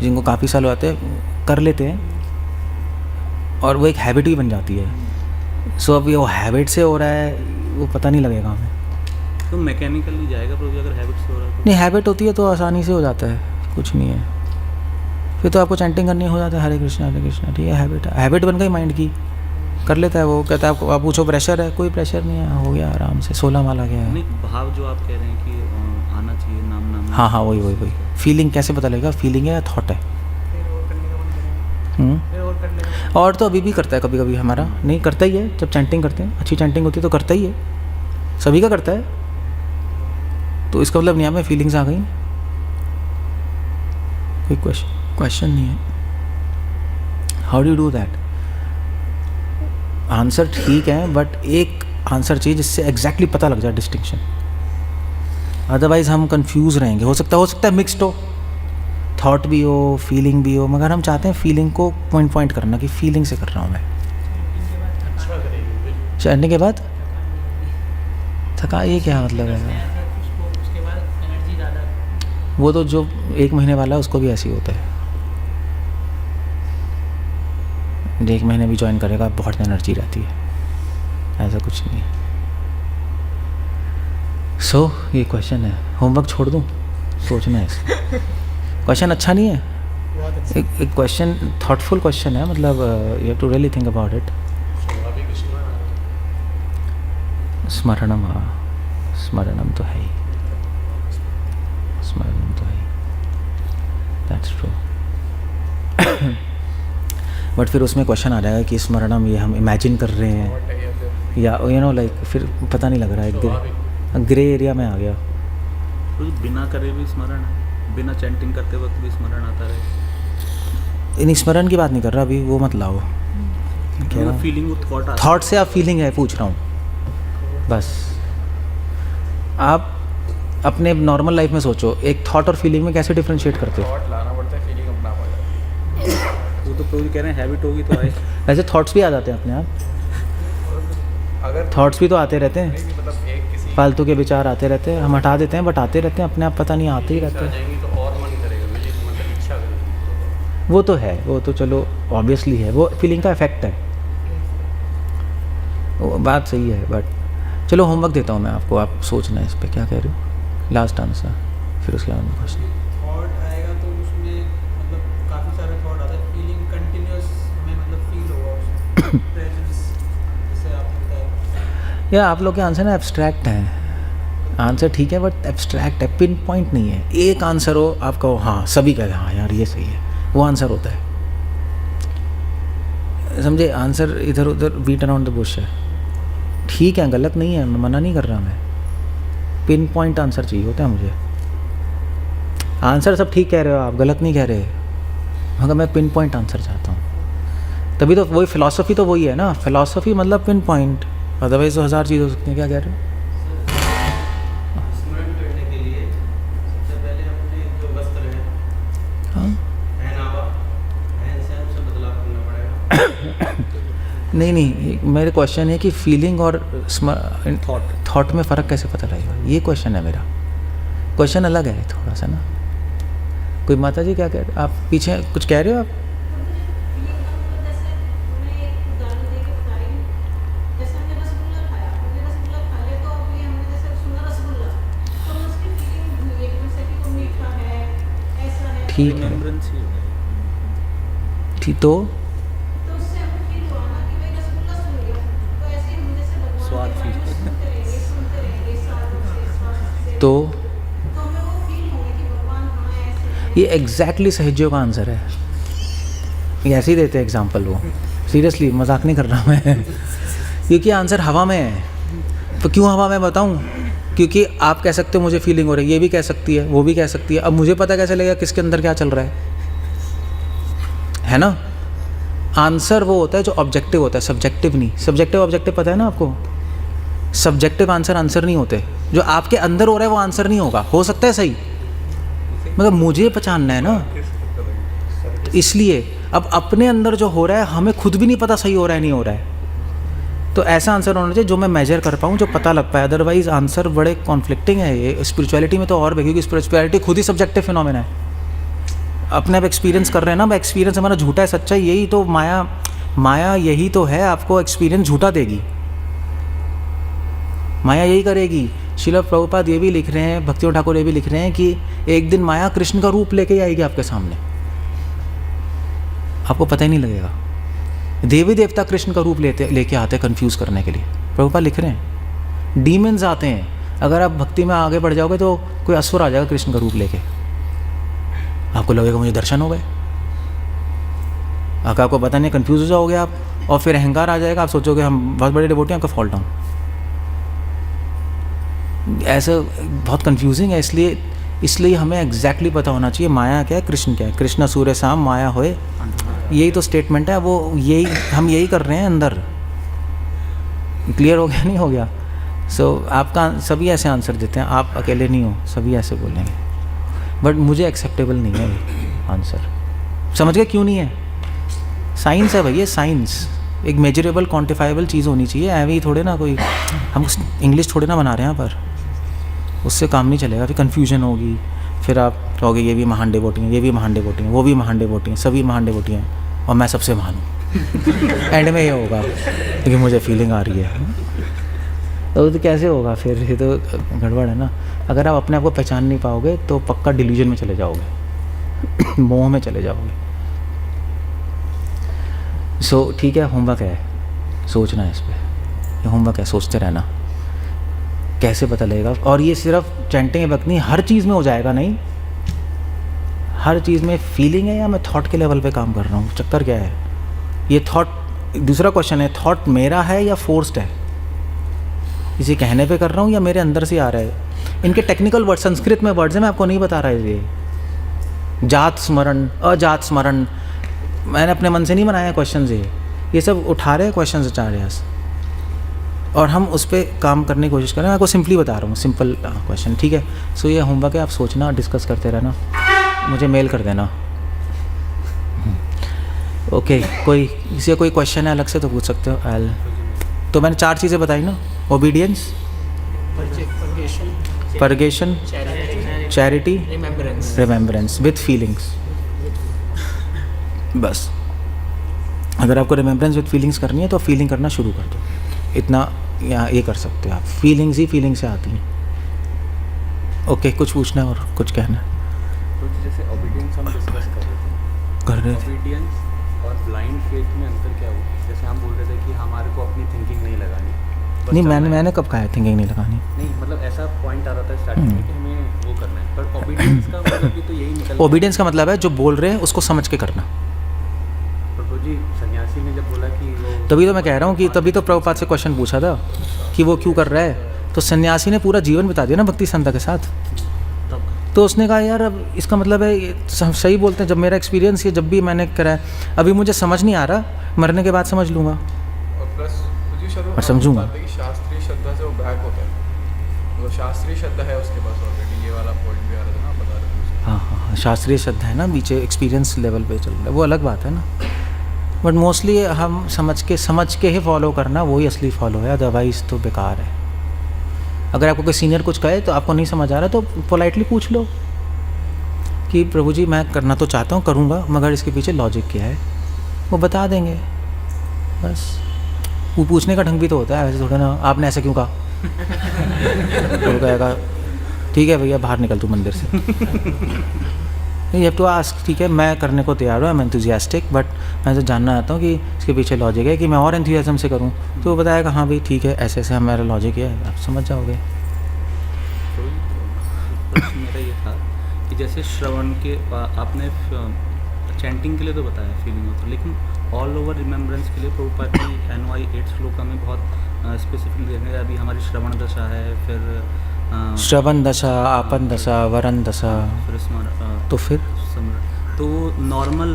जिनको काफ़ी साल होते हैं, कर लेते हैं और वो एक हैबिट भी बन जाती है। सो अब ये वो हैबिट से हो रहा है, वो पता नहीं लगेगा हमें। तो मैकेनिकली जाएगा प्रभु अगर हैबिट से हो रहा है तो? नहीं, हैबिट होती है तो आसानी से हो जाता है, कुछ नहीं है। फिर तो आपको चैंटिंग करनी हो जाता है हरे कृष्णा ठीक है, हैबिट बन गई माइंड की, कर लेता है वो। कहता है आप पूछो प्रेशर है, कोई प्रेशर नहीं है, हो गया आराम से, 16 माला गया है। नहीं, भाव जो आप कह रहे हैं कि आना चाहिए नाम हाँ वही फीलिंग कैसे पता लगेगा फीलिंग है या थॉट है? फिर और करने का मन करेगा, फिर और करने का। और तो अभी भी करता है कभी कभी, हमारा नहीं करता ही है। जब चैंटिंग करते हैं, अच्छी चैंटिंग होती है तो करता ही है, सभी का करता है। तो इसका मतलब नहीं, में फीलिंग्स आ गई, कोई क्वेश्चन नहीं है। How do you do that? Answer ठीक है, बट एक आंसर चाहिए जिससे एग्जैक्टली पता लग जाए डिस्टिंक्शन, अदरवाइज हम कंफ्यूज रहेंगे। हो सकता है मिक्स्ड हो, थॉट भी हो, फीलिंग भी हो, मगर हम चाहते हैं फीलिंग को पॉइंट करना कि फीलिंग से कर रहा हूँ मैं। अच्छा करेगी चढ़ने के बाद थका, ये क्या मतलब है? उसके बाद एनर्जी ज़्यादा। वो तो जो 1 महीने वाला है उसको भी ऐसे ही होता है, 1 महीने भी ज्वाइन करेगा बहुत एनर्जी रहती है। ऐसा कुछ नहीं है। सो ये क्वेश्चन है, होमवर्क छोड़ दूँ? सोचना है इसमें। क्वेश्चन अच्छा नहीं है, बहुत अच्छा। एक क्वेश्चन थॉटफुल क्वेश्चन है, मतलब you have to really think about it. स्वाभाविक स्मरणम, हाँ स्मरणम तो है ही, स्मरणम तो है ही, दैट्स ट्रू। बट फिर उसमें क्वेश्चन आ जाएगा कि स्मरणम ये हम इमेजिन कर रहे हैं What है ये फिर? या यू नो लाइक, फिर पता नहीं लग रहा है, ग्रे एरिया में आ गया। तो बिना करे भी स्मरण है, बिना चैंटिंग करते वक्त भी स्मरण आता रहे। इन स्मरण की बात नहीं कर रहा अभी, वो मत लाओ। वो फीलिंग, वो थॉट आता थॉट से आप फीलिंग है पूछ रहा हूँ बस। आप अपने नॉर्मल लाइफ में सोचो, एक थॉट और फीलिंग में कैसे डिफरेंशिएट करते हो? थॉट लाना पड़ता है, फीलिंग अपना आ जाती है। वो तो कह रहे हैं हैबिट होगी तो आए। वैसे थॉट्स भी आ जाते हैं अपने आप, अगर थॉट्स भी तो आते रहते हैं, नहीं, मतलब एक किसी फालतू के विचार आते रहते हैं, हम हटा देते हैं बट आते रहते हैं अपने आप, पता नहीं आते ही रहते आ हैं। जाएंगी तो और मन करेगा मुझे, मतलब इच्छा करेगी। वो तो है, वो तो चलो ऑब्वियसली है, वो फीलिंग का इफेक्ट है, वो बात सही है। बट चलो होमवर्क देता हूँ मैं आपको, आप सोचना है इस पर, क्या कह रहे हो, लास्ट आंसर, फिर उसके बाद क्वेश्चन। थॉट आएगा तो उसमें मतलब काफ़ी सारे थॉट आते हैं, फीलिंग कंटिन्यूस में मतलब फील होगा उसमें प्रेजेंस, जैसे आपने बताया। या आप लोग के आंसर ना एब्स्ट्रैक्ट हैं, आंसर ठीक है बट एब्स्ट्रैक्ट है, पिन पॉइंट नहीं है। एक आंसर हो आप कहो हाँ, सभी कहें हाँ यार ये सही है, वो आंसर होता है, समझे? आंसर इधर उधर बीट अराउंड द बुश है, ठीक है, गलत नहीं है, मैं मना नहीं कर रहा, मैं पिन पॉइंट आंसर चाहिए होता है मुझे। आंसर सब ठीक कह रहे हो आप, गलत नहीं कह रहे, मगर मैं पिन पॉइंट आंसर चाहता हूँ। तभी तो वही फिलॉसफी तो वही है ना, फिलॉसफी मतलब पिन पॉइंट, अदरवाइज तो 1000 चीज़ हो सकती हैं। क्या कह रहे हो? स्मरण करने के लिए सबसे पहले अपने जो वस्त्र है, हाँ पहनावा, रहन सहन से बदलाव करना पड़ेगा। नहीं नहीं, मेरे क्वेश्चन है कि फीलिंग और थॉट में फ़र्क कैसे पता लगेगा, ये क्वेश्चन है मेरा। क्वेश्चन अलग है थोड़ा सा ना। कोई माता जी क्या कह रहे, आप पीछे कुछ कह रहे हो आप? ठीक है, रिमेम्बरेंस ही होगा। ठीक, तो स्वाद फील तो ये एग्जैक्टली सहजों का आंसर है। ये ऐसे ही देते हैं एग्जाम्पल, वो सीरियसली मजाक नहीं कर रहा मैं क्योंकि आंसर हवा में है। तो क्यों हवा में बताऊं? क्योंकि आप कह सकते हो मुझे फीलिंग हो रही है, ये भी कह सकती है, वो भी कह सकती है, अब मुझे पता कैसे लगेगा किसके अंदर क्या चल रहा है ना? आंसर वो होता है जो ऑब्जेक्टिव होता है, सब्जेक्टिव नहीं। सब्जेक्टिव ऑब्जेक्टिव पता है ना आपको? सब्जेक्टिव आंसर नहीं होते। जो आपके अंदर हो रहा है वो आंसर नहीं होगा, हो सकता है सही, मगर मुझे पहचानना है ना। इसलिए अब अपने अंदर जो हो रहा है हमें खुद भी नहीं पता सही हो रहा है नहीं हो रहा है, तो ऐसा आंसर होना चाहिए जो मैं मेजर कर पाऊँ, जो पता लग पाए। अदरवाइज आंसर बड़े कॉन्फ्लिक्टिंग है। ये स्पिरिचुअलिटी में तो और भी, क्योंकि स्पिरिचुअलिटी खुद ही सब्जेक्टिव फिनोमेना है, अपने आप एक्सपीरियंस कर रहे हैं ना। एक्सपीरियंस हमारा झूठा है सच्चा, यही तो माया यही तो है, आपको एक्सपीरियंस झूठा देगी, माया यही करेगी। श्रील प्रभुपाद ये भी लिख रहे हैं, भक्तियों ठाकुर ये भी लिख रहे हैं कि एक दिन माया कृष्ण का रूप लेके आएगी आपके सामने, आपको पता ही नहीं लगेगा। देवी देवता कृष्ण का रूप लेके आते हैं कंफ्यूज करने के लिए, प्रभुपाद लिख रहे हैं। डीमंस आते हैं, अगर आप भक्ति में आगे बढ़ जाओगे तो कोई असुर आ जाएगा कृष्ण का रूप लेके, आपको लगेगा मुझे दर्शन हो गए, आपको पता नहीं, कंफ्यूज हो जाओगे आप, और फिर अहंकार आ जाएगा, आप सोचोगे हम बहुत बड़े डिवोटी हैं, आपका फॉल डाउन। ऐसा बहुत कंफ्यूजिंग है, इसलिए हमें एग्जैक्टली पता होना चाहिए माया क्या है, कृष्ण क्या है। कृष्ण सूर्य शाम माया होए, यही तो स्टेटमेंट है, वो यही हम यही कर रहे हैं अंदर। क्लियर हो गया नहीं हो गया? आपका सभी ऐसे आंसर देते हैं, आप अकेले नहीं हो, सभी ऐसे बोलेंगे, बट मुझे एक्सेप्टेबल नहीं है आंसर। समझ गए क्यों नहीं है? साइंस है भैया, साइंस एक मेजरेबल क्वान्टिफाइबल चीज़ होनी चाहिए। ऐवे ही थोड़े ना, कोई हम इंग्लिश थोड़े ना बना रहे हैं यहाँ पर, उससे काम नहीं चलेगा। फिर कन्फ्यूजन होगी, फिर आप कहोगे ये भी महान डिवोटी हैं, ये भी महान डिवोटी हैं, वो भी महान डिवोटी हैं, सभी महान डिवोटी हैं और मैं सबसे महान हूँ एंड में ये होगा क्योंकि मुझे फीलिंग आ रही है। तो कैसे होगा फिर, ये तो गड़बड़ है ना। अगर आप अपने आप को पहचान नहीं पाओगे तो पक्का डिल्यूजन में चले जाओगे मोह में चले जाओगे। सो ठीक है, होमवर्क है, सोचना है इस पर, ये होमवर्क है, सोचते रहना कैसे पता लगेगा। और ये सिर्फ चैंटिंग वक्त नहीं, हर चीज़ में हो जाएगा। नहीं, हर चीज़ में फीलिंग है या मैं थॉट के लेवल पे काम कर रहा हूँ, चक्कर क्या है। ये थॉट, दूसरा क्वेश्चन है, थॉट मेरा है या फोर्स्ड है, इसे कहने पे कर रहा हूँ या मेरे अंदर से आ रहा है। इनके टेक्निकल वर्ड संस्कृत में वर्ड्स हैं, मैं आपको नहीं बता रहा है। ये जात स्मरण, अजात स्मरण, मैंने अपने मन से नहीं बनाया क्वेश्चन। ये सब उठा रहे हैं क्वेश्चन आचार्यस, और हम उस पर काम करने की कोशिश करें। मैं आपको सिंपली बता रहा हूँ, सिंपल क्वेश्चन, ठीक है। सो ये होमवर्क है, आप सोचना, डिस्कस करते रहना, मुझे मेल कर देना। ओके, कोई किसी का कोई क्वेश्चन है अलग से तो पूछ सकते हो। तो मैंने 4 चीज़ें बताई ना, obedience, purgation, charity, remembrance with feelings. बस, अगर आपको रिमेम्बरेंस विथ फीलिंग्स करनी है तो फीलिंग करना शुरू कर दो। इतना यहाँ ये कर सकते हो आप, फीलिंग्स ही फीलिंग से आती हैं। ओके, कुछ पूछना है और कुछ कहना है? तो जैसे ओबीडियंस हम डिस्कस कर रहे थे, ओबीडियंस और ब्लाइंड फेथ में अंतर क्या हुआ? जैसे हम बोल रहे थे कि हमारे को अपनी थिंकिंग नहीं लगानी, नहीं, मैंने कब कहा है थिंकिंग नहीं लगानी? नहीं, मतलब ऐसा पॉइंट आ रहा था स्टार्टिंग में कि हमें वो करना है, पर ओबीडियंस का मतलब भी तो यही निकल। ओबीडियंस का मतलब है जो बोल रहे हैं उसको समझ के करना। प्रभु जी, सन्यासी ने जब बोला कि वो, तभी तो मैं कह रहा हूँ कि तभी तो प्रभुपाद से क्वेश्चन पूछा था कि वो क्यों कर रहा है। तो सन्यासी ने पूरा जीवन बिता दिया ना भक्ति संता के साथ, तो उसने कहा यार अब इसका मतलब है, ये सही बोलते हैं, जब मेरा एक्सपीरियंस ये जब भी मैंने करा है, अभी मुझे समझ नहीं आ रहा, मरने के बाद समझ लूँगा और प्लस और समझूंगा। कि शास्त्रीय श्रद्धा से वो बैक होता है, वो शास्त्रीय श्रद्धा है उसके पास ऑलरेडी। ये वाला पॉइंट भी आ रहा था ना, बता रहे थे। हाँ हाँ हाँ, शास्त्रीय श्रद्धा है ना, पीछे एक्सपीरियंस लेवल पे चल रहा है, वो अलग बात है ना। बट मोस्टली हम समझ के ही फॉलो करना, वही असली फॉलो है, अदरवाइज़ तो बेकार है। अगर आपको कोई सीनियर कुछ कहे तो आपको नहीं समझ आ रहा तो पोलाइटली पूछ लो कि प्रभु जी मैं करना तो चाहता हूँ, करूँगा, मगर इसके पीछे लॉजिक क्या है, वो बता देंगे। बस वो पूछने का ढंग भी तो होता है, ऐसे थोड़ा ना आपने ऐसा क्यों कहा तो कहेगा ठीक है भैया बाहर निकल तू मंदिर से। यू हैव टू आस्क, ठीक है मैं करने को तैयार हूँ, आई एम एंथुजियास्टिक, बट मैं तो जानना चाहता हूँ कि इसके पीछे लॉजिक है कि मैं और एंथुजियाज्म से करूँ, तो वो बताएगा हाँ भाई ठीक है ऐसे ऐसे हमारा लॉजिक है, आप समझ जाओगे। प्रश्न मेरा ये था कि जैसे श्रवण के आपने चैंटिंग के लिए तो बताया फीलिंग होता है, लेकिन ऑल ओवर रिमेम्बरेंस के लिए प्रभुपाद की NY 8 श्लोक में बहुत स्पेसिफिकली देखेंगे। अभी हमारी श्रवण दशा है, फिर श्रवण दशा, आपन दशा, वरण दशा, फिर तो फिर तो नॉर्मल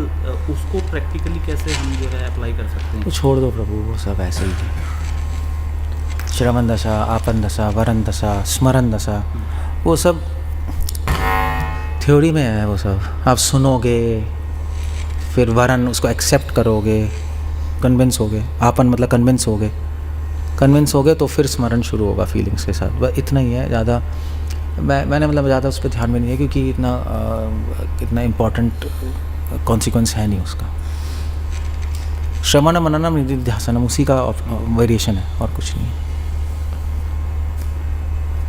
उसको प्रैक्टिकली कैसे हम जो है अप्लाई कर सकते हैं? तो छोड़ दो प्रभु, वो सब ऐसे ही है। श्रवण दशा, आपन दशा, वरण दशा, स्मरण दशा, वो सब थ्योरी में है। वो सब आप सुनोगे, फिर वरण उसको एक्सेप्ट करोगे, कन्विंस होगे, आपन मतलब कन्विंस होगे तो फिर स्मरण शुरू होगा फीलिंग्स के साथ। बस इतना ही है, ज़्यादा मैंने मतलब ज़्यादा उस पर ध्यान में नहीं है, क्योंकि इतना इम्पोर्टेंट कॉन्सिक्वेंस है नहीं उसका। श्रवण मननम निधिध्यासनम उसी का वेरिएशन है और कुछ नहीं है।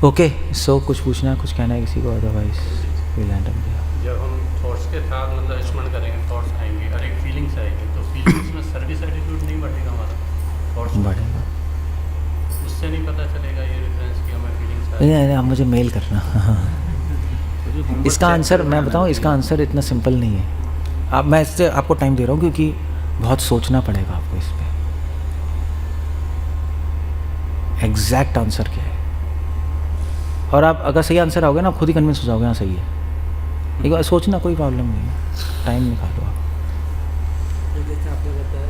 ओके, सो कुछ पूछना है, कुछ कहना है किसी को? Otherwise will and up. जब हम थॉट्स के साथ मतलब स्मरण करेंगे, थॉट्स आएंगे और एक फीलिंग्स आएंगी, तो फीलिंग्स में सर्विस एटीट्यूड नहीं बढ़ेगा हमारा, थॉट्स बढ़ेगा, उससे नहीं पता चलेगा ये रेफरेंस कि हमें फीलिंग्स नहीं, आप मुझे मेल करना। इसका आंसर मैं बताऊं, इसका आंसर इतना सिंपल नहीं है। आप, मैं इससे आपको टाइम दे रहा हूँ क्योंकि बहुत सोचना पड़ेगा आपको इस पर एग्जैक्ट आंसर क्या है। और आप अगर सही आंसर आओगे ना, आप खुद ही कन्विंस हो जाओगे हाँ सही है। एक बार सोचना, कोई प्रॉब्लम नहीं है, टाइम निकालो आप। जैसे आपने बताया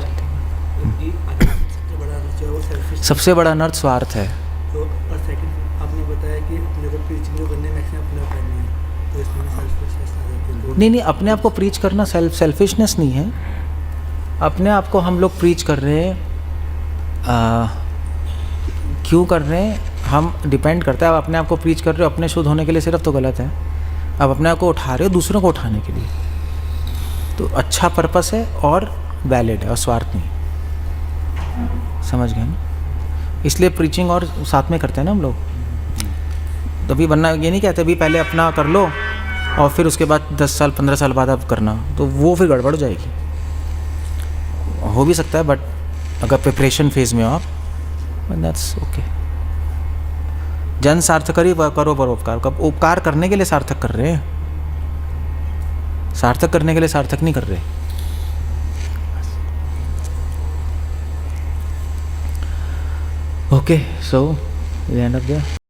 कि सबसे बड़ा जो है वो सेल्फिश, सबसे बड़ा अनर्थ स्वार्थ है। तो और सेकंड आपने बताया कि अपने को प्रीचिंग जो करने में अपने आप करनी है, तो इसमें सेल्फिशनेस आ जाती है। नहीं, अपने आप को प्रीच करना सेल्फिशनेस नहीं है। अपने आप को हम लोग प्रीच कर रहे हैं, क्यों कर रहे हैं हम डिपेंड करता है। आप अपने आप को प्रीच कर रहे हो अपने शुद्ध होने के लिए सिर्फ, तो गलत है। आप अपने आप को उठा रहे हो दूसरों को उठाने के लिए, तो अच्छा पर्पस है और वैलिड है और स्वार्थ नहीं। समझ गए ना? इसलिए प्रीचिंग और साथ में करते हैं ना हम लोग। तभी वरना ये नहीं कहते अभी पहले अपना कर लो और फिर उसके बाद 10 साल 15 साल बाद आप करना, तो वो फिर गड़बड़ हो जाएगी। हो भी सकता है बट अगर प्रिपरेशन फेज में हो आप, दैट्स ओके। जन सार्थकरी करो परोपकार। कब उपकार करने के लिए सार्थक कर रहे हैं, सार्थक करने के लिए सार्थक नहीं कर रहे। Okay, so the end of the